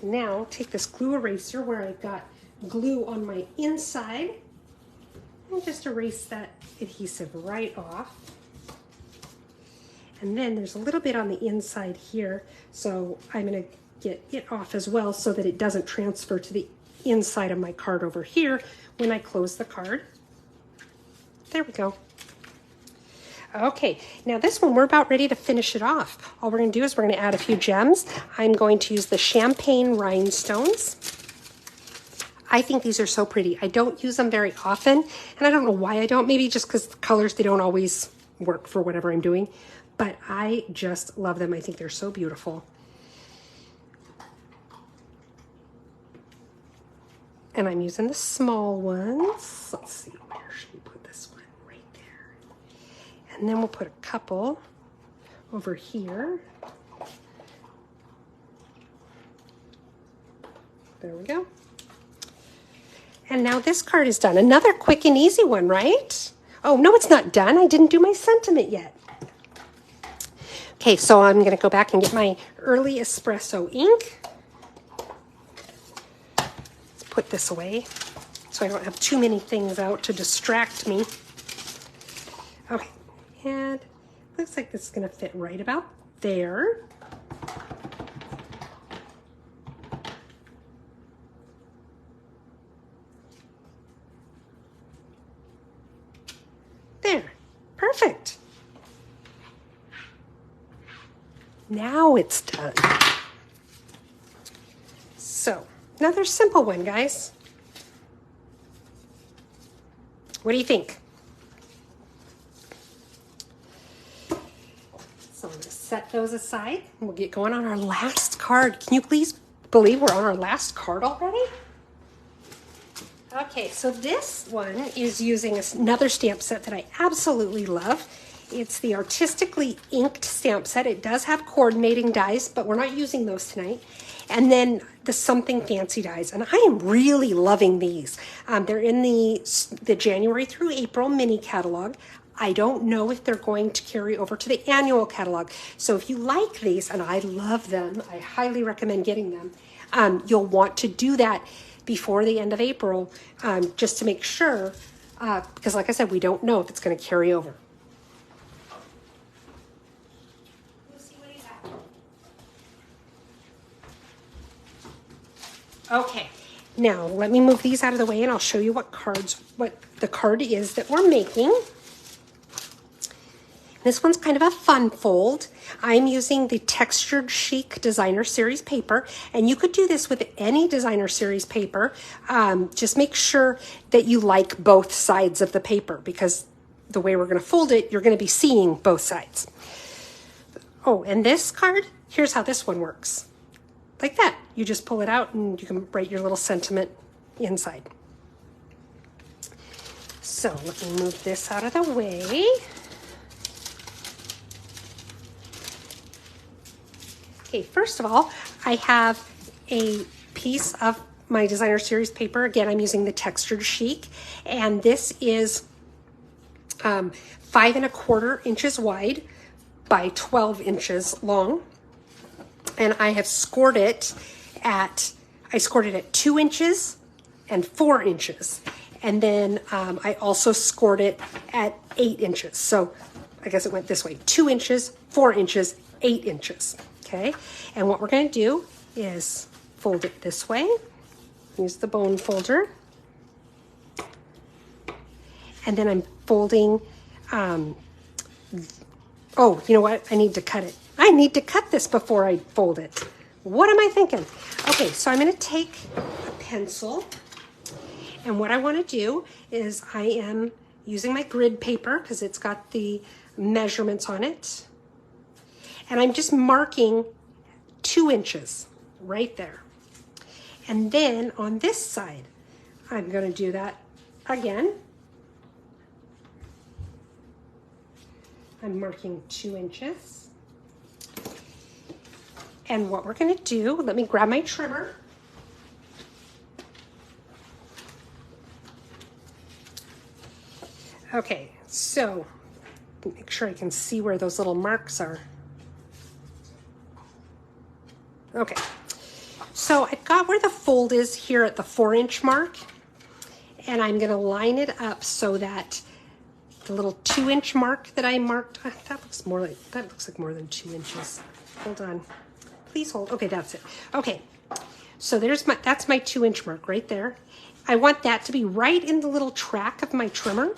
Now take this glue eraser where I've got glue on my inside And just erase that adhesive right off. And then there's a little bit on the inside here, so I'm going to get it off as well so that it doesn't transfer to the inside of my card over here when I close the card. There we go. Okay, now this one, we're about ready to finish it off. All we're going to do is we're going to add a few gems. I'm going to use the champagne rhinestones. I think these are so pretty. I don't use them very often, and I don't know why I don't. Maybe just because the colors, they don't always work for whatever I'm doing. But I just love them. I think they're so beautiful. And I'm using the small ones. Let's see, where should we put this one? Right there. And then we'll put a couple over here. There we go. And now this card is done. Another quick and easy one, right? Oh, no, it's not done. I didn't do my sentiment yet. Okay, so I'm going to go back and get my early espresso ink. Let's put this away so I don't have too many things out to distract me. Okay, and looks like this is going to fit right about there. There, perfect. Now it's done. So, another simple one, guys. What do you think? So I'm going to set those aside and we'll get going on our last card. Can you please believe we're on our last card already? Okay, so this one is using another stamp set that I absolutely love. It's the Artistically Inked stamp set. It does have coordinating dies, but we're not using those tonight. And then the Something Fancy dies. And I am really loving these. They're in the January through April mini catalog. I don't know if they're going to carry over to the annual catalog. So if you like these, and I love them, I highly recommend getting them. You'll want to do that before the end of April, just to make sure, because like I said, we don't know if it's going to carry over. Okay, now let me move these out of the way and I'll show you what the card is that we're making. This one's kind of a fun fold. I'm using the Textured Chic Designer Series paper, and you could do this with any Designer Series paper. Just make sure that you like both sides of the paper, because the way we're going to fold it, you're going to be seeing both sides. Oh, and this card, here's how this one works. Like that. You just pull it out and you can write your little sentiment inside. So let me move this out of the way. Okay, first of all, I have a piece of my Designer Series paper. Again, I'm using the Textured Chic, and this is 5 1/4 inches wide by 12 inches long. And I have scored it at 2 inches and 4 inches. And then I also scored it at 8 inches. So I guess it went this way: 2 inches, 4 inches, 8 inches. Okay, and what we're going to do is fold it this way. Use the bone folder. And then I'm folding, oh, you know what? I need to cut it. I need to cut this before I fold it. What am I thinking? Okay, so I'm going to take a pencil, and what I want to do is I am using my grid paper because it's got the measurements on it. And I'm just marking 2 inches right there. And then on this side, I'm going to do that again. I'm marking 2 inches. And what we're going to do, let me grab my trimmer. Okay, so make sure I can see where those little marks are. Okay, so I've got where the fold is here at the 4-inch mark. And I'm gonna line it up so that the little 2-inch mark that I marked, that looks like more than 2 inches. Hold on, please hold. Okay, that's it. Okay, so that's my 2-inch mark right there. I want that to be right in the little track of my trimmer.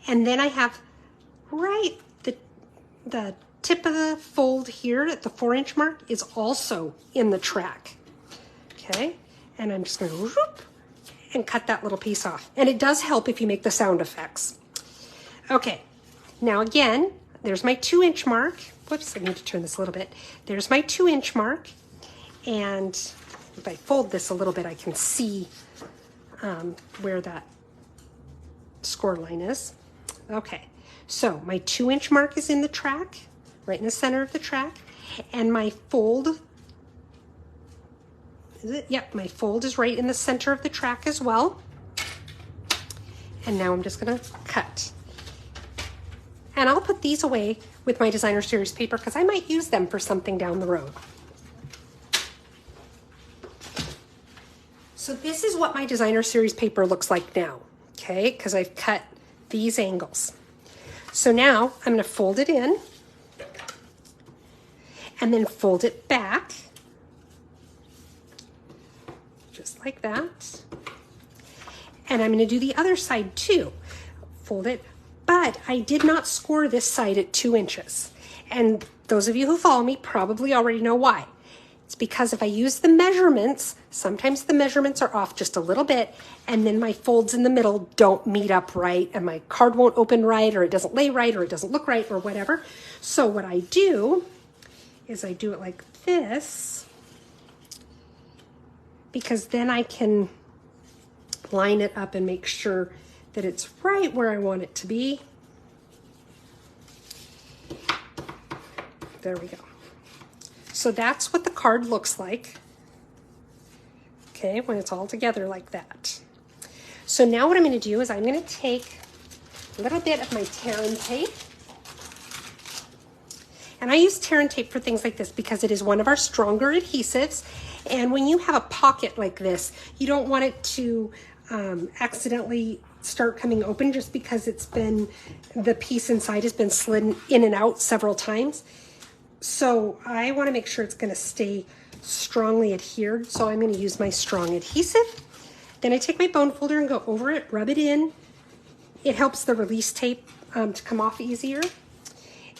And then I have right the tip of the fold here at the 4-inch mark is also in the track. Okay, and I'm just gonna whoop and cut that little piece off. And it does help if you make the sound effects. Okay, now again, there's my 2-inch mark. Whoops, I need to turn this a little bit. There's my 2-inch mark. And if I fold this a little bit, I can see where that score line is. Okay, so my 2-inch mark is in the track, right in the center of the track. And my fold, is it? Yep, my fold is right in the center of the track as well. And now I'm just gonna cut. And I'll put these away with my designer series paper because I might use them for something down the road. So this is what my designer series paper looks like now, okay? Because I've cut these angles. So now I'm gonna fold it in and then fold it back, just like that. And I'm gonna do the other side too. Fold it. But I did not score this side at 2 inches. And those of you who follow me probably already know why. It's because if I use the measurements, sometimes the measurements are off just a little bit, and then my folds in the middle don't meet up right, and my card won't open right, or it doesn't lay right, or it doesn't look right, or whatever. So what I do is I do it like this, because then I can line it up and make sure that it's right where I want it to be. There we go. So that's what the card looks like, okay, when it's all together like that. So now what I'm going to do is I'm going to take a little bit of my tear and tape. And I use tear and tape for things like this because it is one of our stronger adhesives. And when you have a pocket like this, you don't want it to accidentally start coming open just because the piece inside has been slid in and out several times. So I want to make sure it's going to stay strongly adhered. So I'm going to use my strong adhesive. Then I take my bone folder and go over it, rub it in. It helps the release tape to come off easier.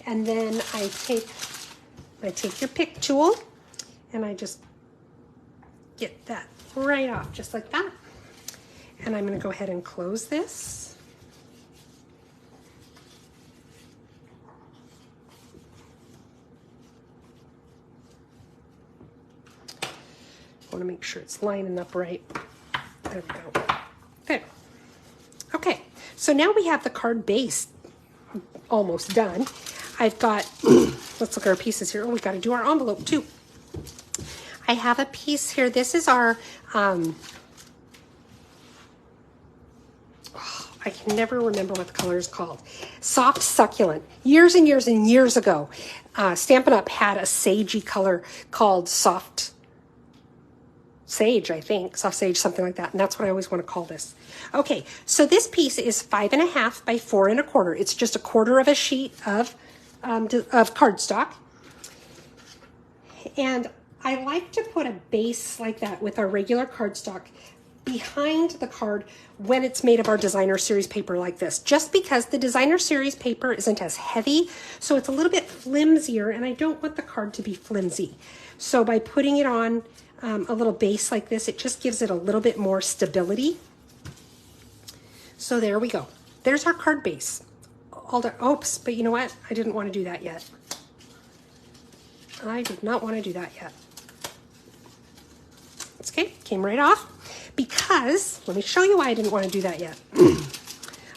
And then I take your pick tool and I just get that right off just like that. And I'm going to go ahead and close this. I want to make sure it's lining up right. There we go. There. Okay, so now we have the card base almost done. I've got, let's look at our pieces here. Oh, we've got to do our envelope too. I have a piece here. This is our, I can never remember what the color is called. Soft Succulent. Years and years and years ago, Stampin' Up! Had a sagey color called Soft Sage, I think. Soft Sage, something like that. And that's what I always want to call this. Okay, so this piece is 5.5 by 4 1/4. It's just 1/4 of a sheet of cardstock. And I like to put a base like that with our regular cardstock behind the card when it's made of our designer series paper like this, just because the designer series paper isn't as heavy, so it's a little bit flimsier, and I don't want the card to be flimsy. So by putting it on a little base like this, it just gives it a little bit more stability. So there we go. There's our card base. Oops, but you know what? I didn't want to do that yet. I did not want to do that yet. Okay, came right off. Because, let me show you why I didn't want to do that yet.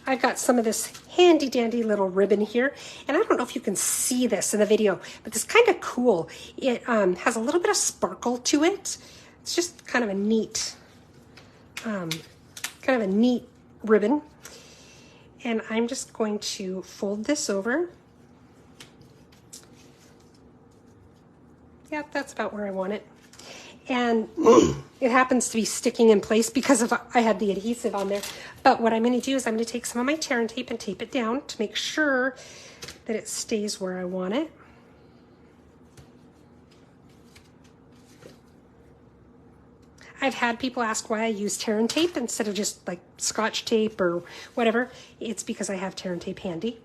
I've got some of this handy dandy little ribbon here, and I don't know if you can see this in the video, but it's kind of cool. It has a little bit of sparkle to it. It's just kind of a neat ribbon. And I'm just going to fold this over. Yep, that's about where I want it. And it happens to be sticking in place because I had the adhesive on there. But what I'm going to do is I'm going to take some of my tear and tape it down to make sure that it stays where I want it. I've had people ask why I use tear and tape instead of just like Scotch tape or whatever. It's because I have tear and tape handy.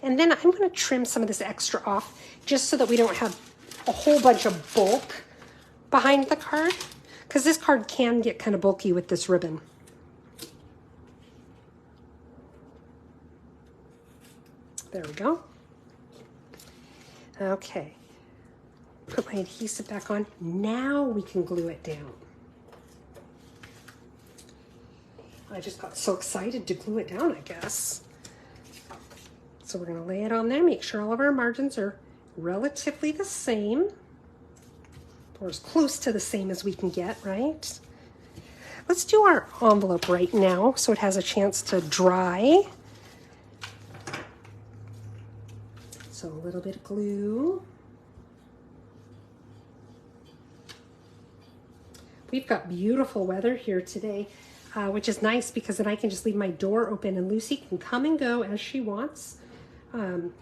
And then I'm going to trim some of this extra off just so that we don't have a whole bunch of bulk behind the card, because this card can get kind of bulky with this ribbon. There we go. Okay. Put my adhesive back on. Now we can glue it down. I just got so excited to glue it down, I guess. So we're going to lay it on there, make sure all of our margins are relatively the same, or as close to the same as we can get, right? Let's do our envelope right now so it has a chance to dry. So a little bit of glue. We've got beautiful weather here today, which is nice because then I can just leave my door open and Lucy can come and go as she wants, and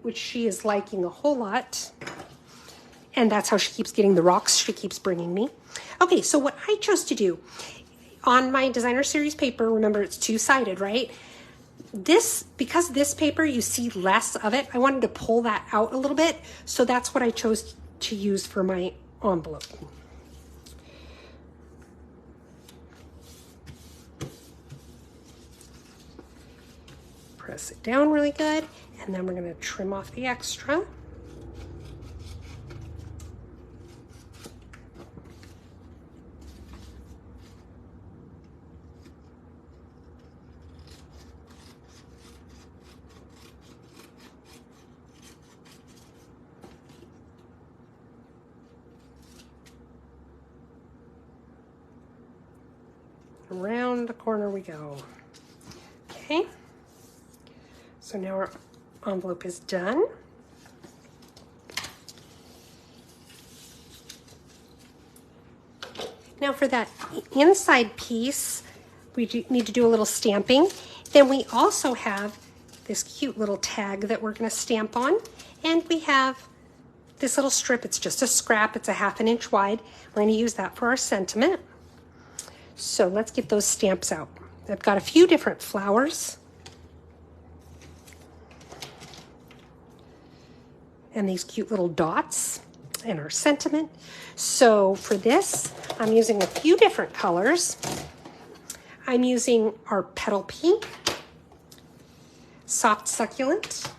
which she is liking a whole lot. And that's how she keeps getting the rocks she keeps bringing me. Okay, so what I chose to do on my designer series paper, remember it's two-sided, right? Because this paper, you see less of it, I wanted to pull that out a little bit. So that's what I chose to use for my envelope. Press it down really good, and then we're going to trim off the extra. Around the corner we go. Okay. So now our envelope is done. Now for that inside piece, we need to do a little stamping. Then we also have this cute little tag that we're going to stamp on. And we have this little strip. It's just a scrap. It's a 1/2 inch wide. We're going to use that for our sentiment. So let's get those stamps out. I've got a few different flowers. And these cute little dots and our sentiment. So for this, I'm using a few different colors. I'm using our petal pink, soft succulent,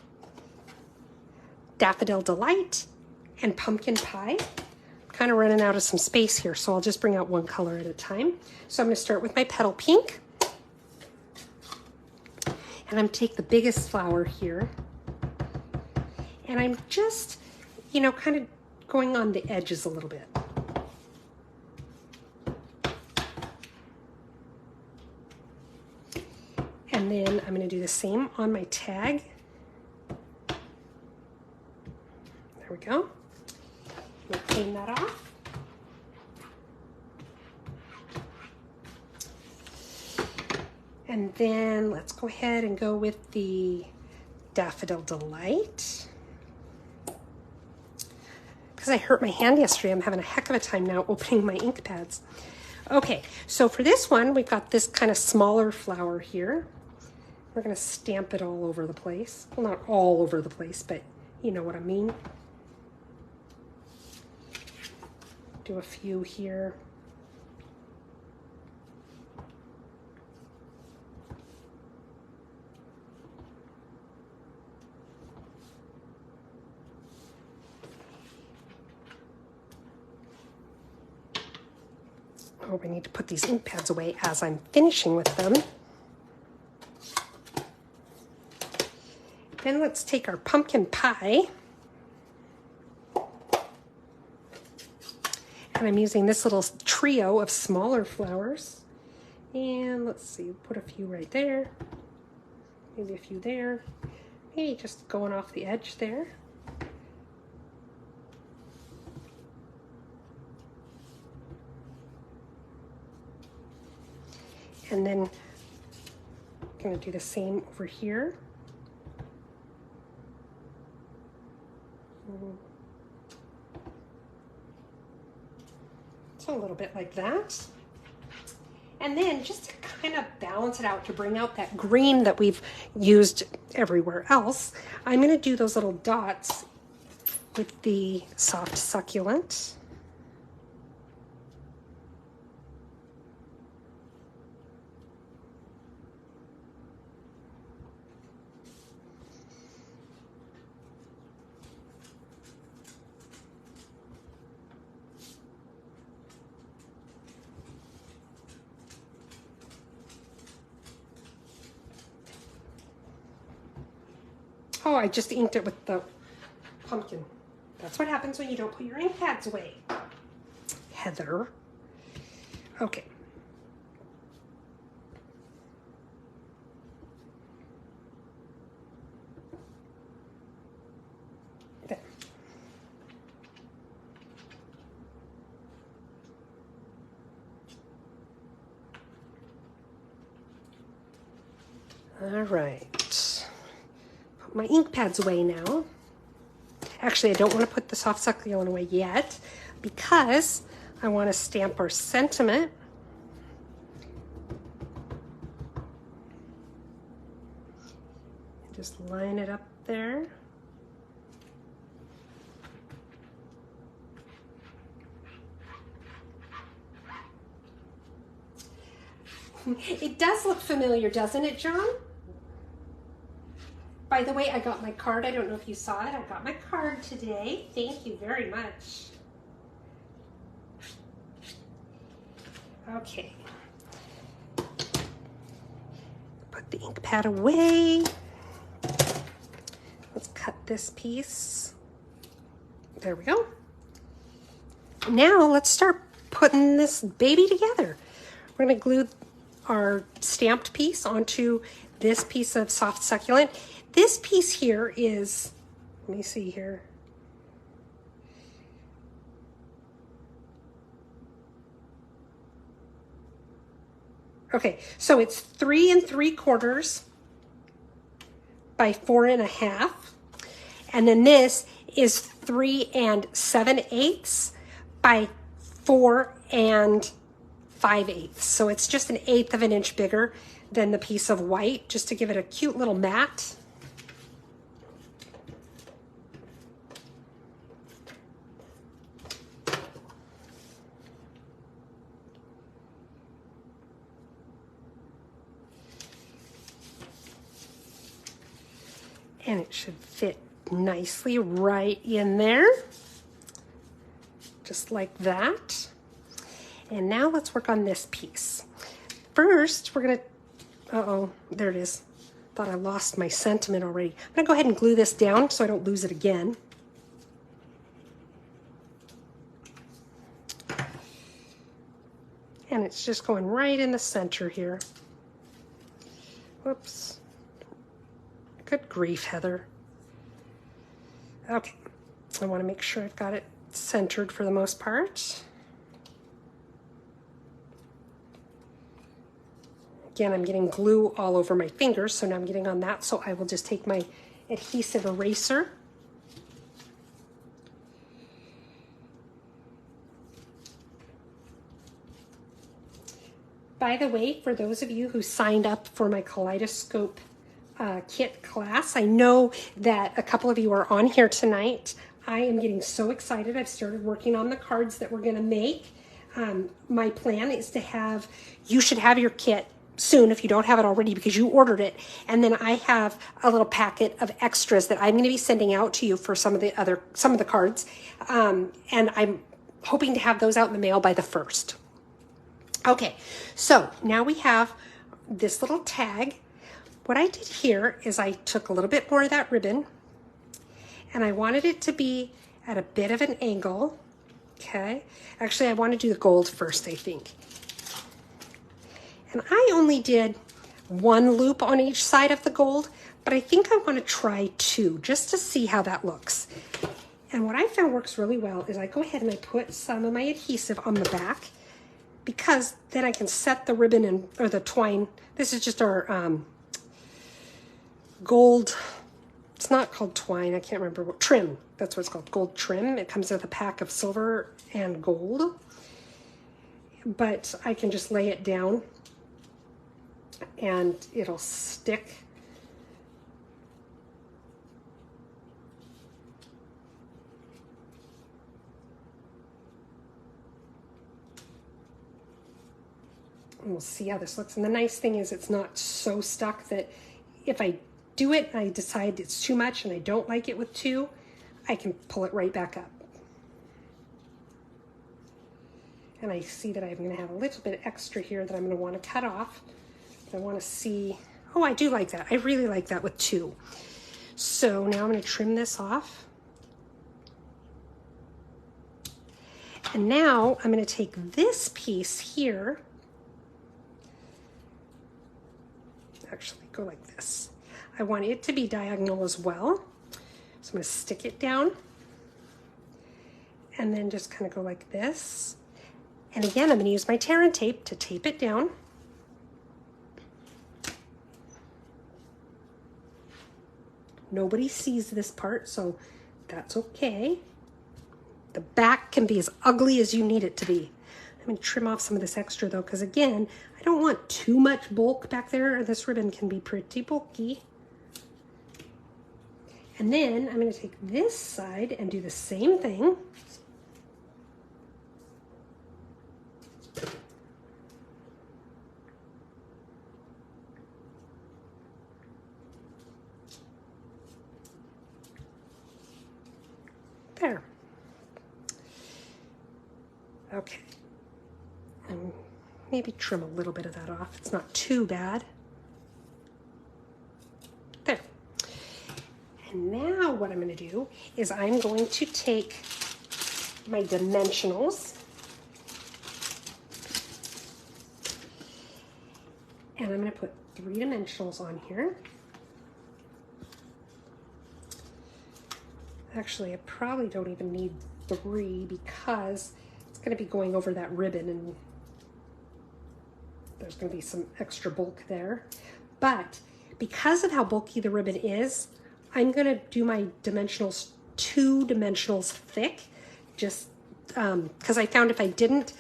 daffodil delight, and pumpkin pie. I'm kind of running out of some space here, so I'll just bring out one color at a time. So I'm going to start with my petal pink. And I'm going to take the biggest flower here. And I'm just, kind of going on the edges a little bit. And then I'm going to do the same on my tag. There we go. I'm going to clean that off. And then let's go ahead and go with the Daffodil Delight. Because I hurt my hand yesterday, I'm having a heck of a time now opening my ink pads. Okay, so for this one, we've got this kind of smaller flower here. We're going to stamp it all over the place. Well, not all over the place, but you know what I mean. Do a few here. Oh, I need to put these ink pads away as I'm finishing with them. Then let's take our pumpkin pie. And I'm using this little trio of smaller flowers. And let's see, put a few right there. Maybe a few there. Maybe just going off the edge there. And then I'm gonna do the same over here. So a little bit like that. And then just to kind of balance it out, to bring out that green that we've used everywhere else, I'm going to do those little dots with the soft succulent. Oh, I just inked it with the pumpkin. That's what happens when you don't put your ink pads away, Heather. Okay. There. All right. Put my ink pads away now. Actually, I don't want to put the soft succulent away yet because I want to stamp our sentiment. Just line it up there. It does look familiar, doesn't it, John? By the way, I got my card. I don't know if you saw it. I got my card today. Thank you very much. Okay. Put the ink pad away. Let's cut this piece. There we go. Now let's start putting this baby together. We're going to glue our stamped piece onto this piece of soft succulent. This piece here is, let me see here. Okay, so it's 3 3/4 by 4 1/2. And then this is 3 7/8 by 4 5/8. So it's just 1/8 of an inch bigger than the piece of white, just to give it a cute little mat. And it should fit nicely right in there, just like that. And now let's work on this piece. First, we're gonna, uh-oh, there it is. Thought I lost my sentiment already. I'm gonna go ahead and glue this down so I don't lose it again. And it's just going right in the center here. Whoops. Good grief, Heather. Okay, I want to make sure I've got it centered for the most part. Again, I'm getting glue all over my fingers, so now I'm getting on that, so I will just take my adhesive eraser. By the way, for those of you who signed up for my kaleidoscope kit class, I know that a couple of you are on here tonight. I am getting so excited. I've started working on the cards that we're going to make. My plan is to have, you should have your kit soon if you don't have it already because you ordered it. And then I have a little packet of extras that I'm going to be sending out to you for some of the cards. And I'm hoping to have those out in the mail by the 1st. Okay, so now we have this little tag. What I did here is I took a little bit more of that ribbon and I wanted it to be at a bit of an angle. Okay, actually I want to do the gold first, I think. And I only did 1 loop on each side of the gold, but I think I want to try 2 just to see how that looks. And what I found works really well is I go ahead and I put some of my adhesive on the back, because then I can set the ribbon in, or the twine. This is just our gold, it's not called twine, I can't remember what, trim, that's what it's called, gold trim. It comes with a pack of silver and gold, but I can just lay it down and it'll stick. And we'll see how this looks. And the nice thing is it's not so stuck that if I do it, I decide it's too much and I don't like it with two, I can pull it right back up. And I see that I'm going to have a little bit extra here that I'm going to want to cut off. I want to see, oh, I do like that. I really like that with two. So now I'm going to trim this off. And now I'm going to take this piece here, actually go like this. I want it to be diagonal as well. So I'm going to stick it down and then just kind of go like this. And again, I'm going to use my tear and tape to tape it down. Nobody sees this part, so that's okay. The back can be as ugly as you need it to be. I'm going to trim off some of this extra though, because again, I don't want too much bulk back there. This ribbon can be pretty bulky. And then I'm going to take this side and do the same thing. There. Okay. And maybe trim a little bit of that off. It's not too bad. There. And now what I'm going to do is I'm going to take my dimensionals and I'm going to put 3 dimensionals on here. Actually, I probably don't even need 3 because it's going to be going over that ribbon and there's going to be some extra bulk there. But because of how bulky the ribbon is, I'm going to do my dimensionals 2 dimensionals thick, just because I found if I didn't,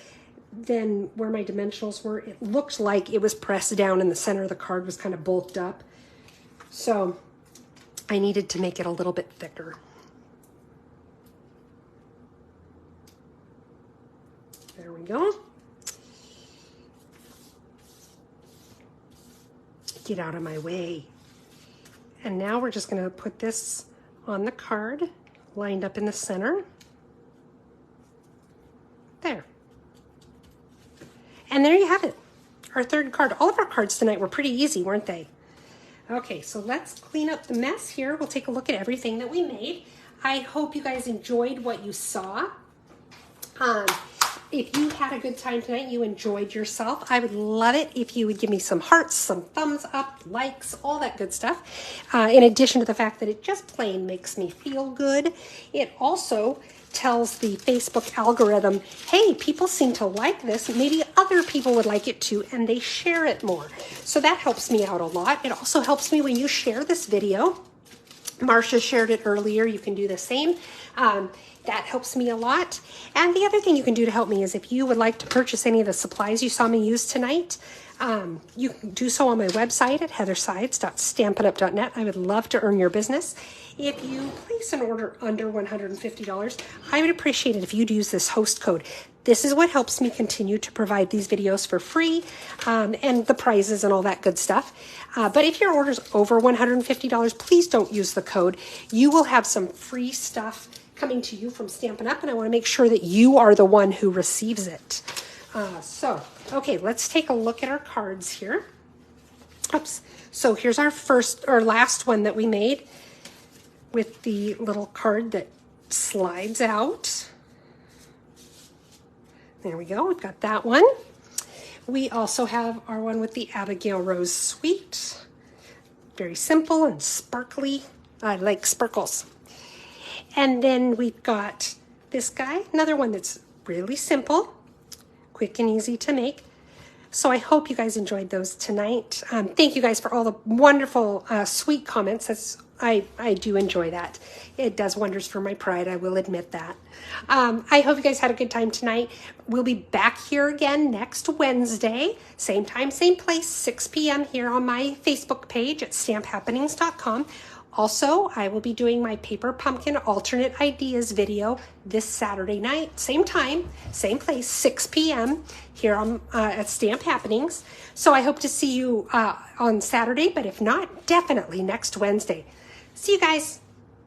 then where my dimensionals were, it looked like it was pressed down and the center of the card was kind of bulked up. So I needed to make it a little bit thicker. There we go. Get out of my way. And now we're just going to put this on the card, lined up in the center. There. And there you have it. Our third card. All of our cards tonight were pretty easy, weren't they? Okay, so let's clean up the mess here. We'll take a look at everything that we made. I hope you guys enjoyed what you saw. If you had a good time tonight, you enjoyed yourself, I would love it if you would give me some hearts, some thumbs up, likes, all that good stuff. In addition to the fact that it just plain makes me feel good, it also tells the Facebook algorithm, hey, people seem to like this. Maybe other people would like it too, and they share it more. So that helps me out a lot. It also helps me when you share this video. Marcia shared it earlier. You can do the same. That helps me a lot. And the other thing you can do to help me is if you would like to purchase any of the supplies you saw me use tonight, you can do so on my website at heathersides.stampitup.net. I would love to earn your business. If you place an order under $150, I would appreciate it if you'd use this host code. This is what helps me continue to provide these videos for free and the prizes and all that good stuff. But if your order's over $150, please don't use the code. You will have some free stuff coming to you from Stampin' Up, and I want to make sure that you are the one who receives it. Okay, let's take a look at our cards here. Oops. So here's our last one that we made with the little card that slides out. There we go, we've got that one. We also have our one with the Abigail Rose Suite. Very simple and sparkly. I like sparkles. And then we've got this guy, another one that's really simple. quick and easy to make. So I hope you guys enjoyed those tonight. Thank you guys for all the wonderful, sweet comments. I do enjoy that. It does wonders for my pride, I will admit that. I hope you guys had a good time tonight. We'll be back here again next Wednesday. Same time, same place, 6 p.m. here on my Facebook page at stamphappenings.com. Also, I will be doing my paper pumpkin alternate ideas video this Saturday night, same time, same place, 6 p.m. here on at Stamp Happenings. So I hope to see you on Saturday, but if not, definitely next Wednesday. See you guys.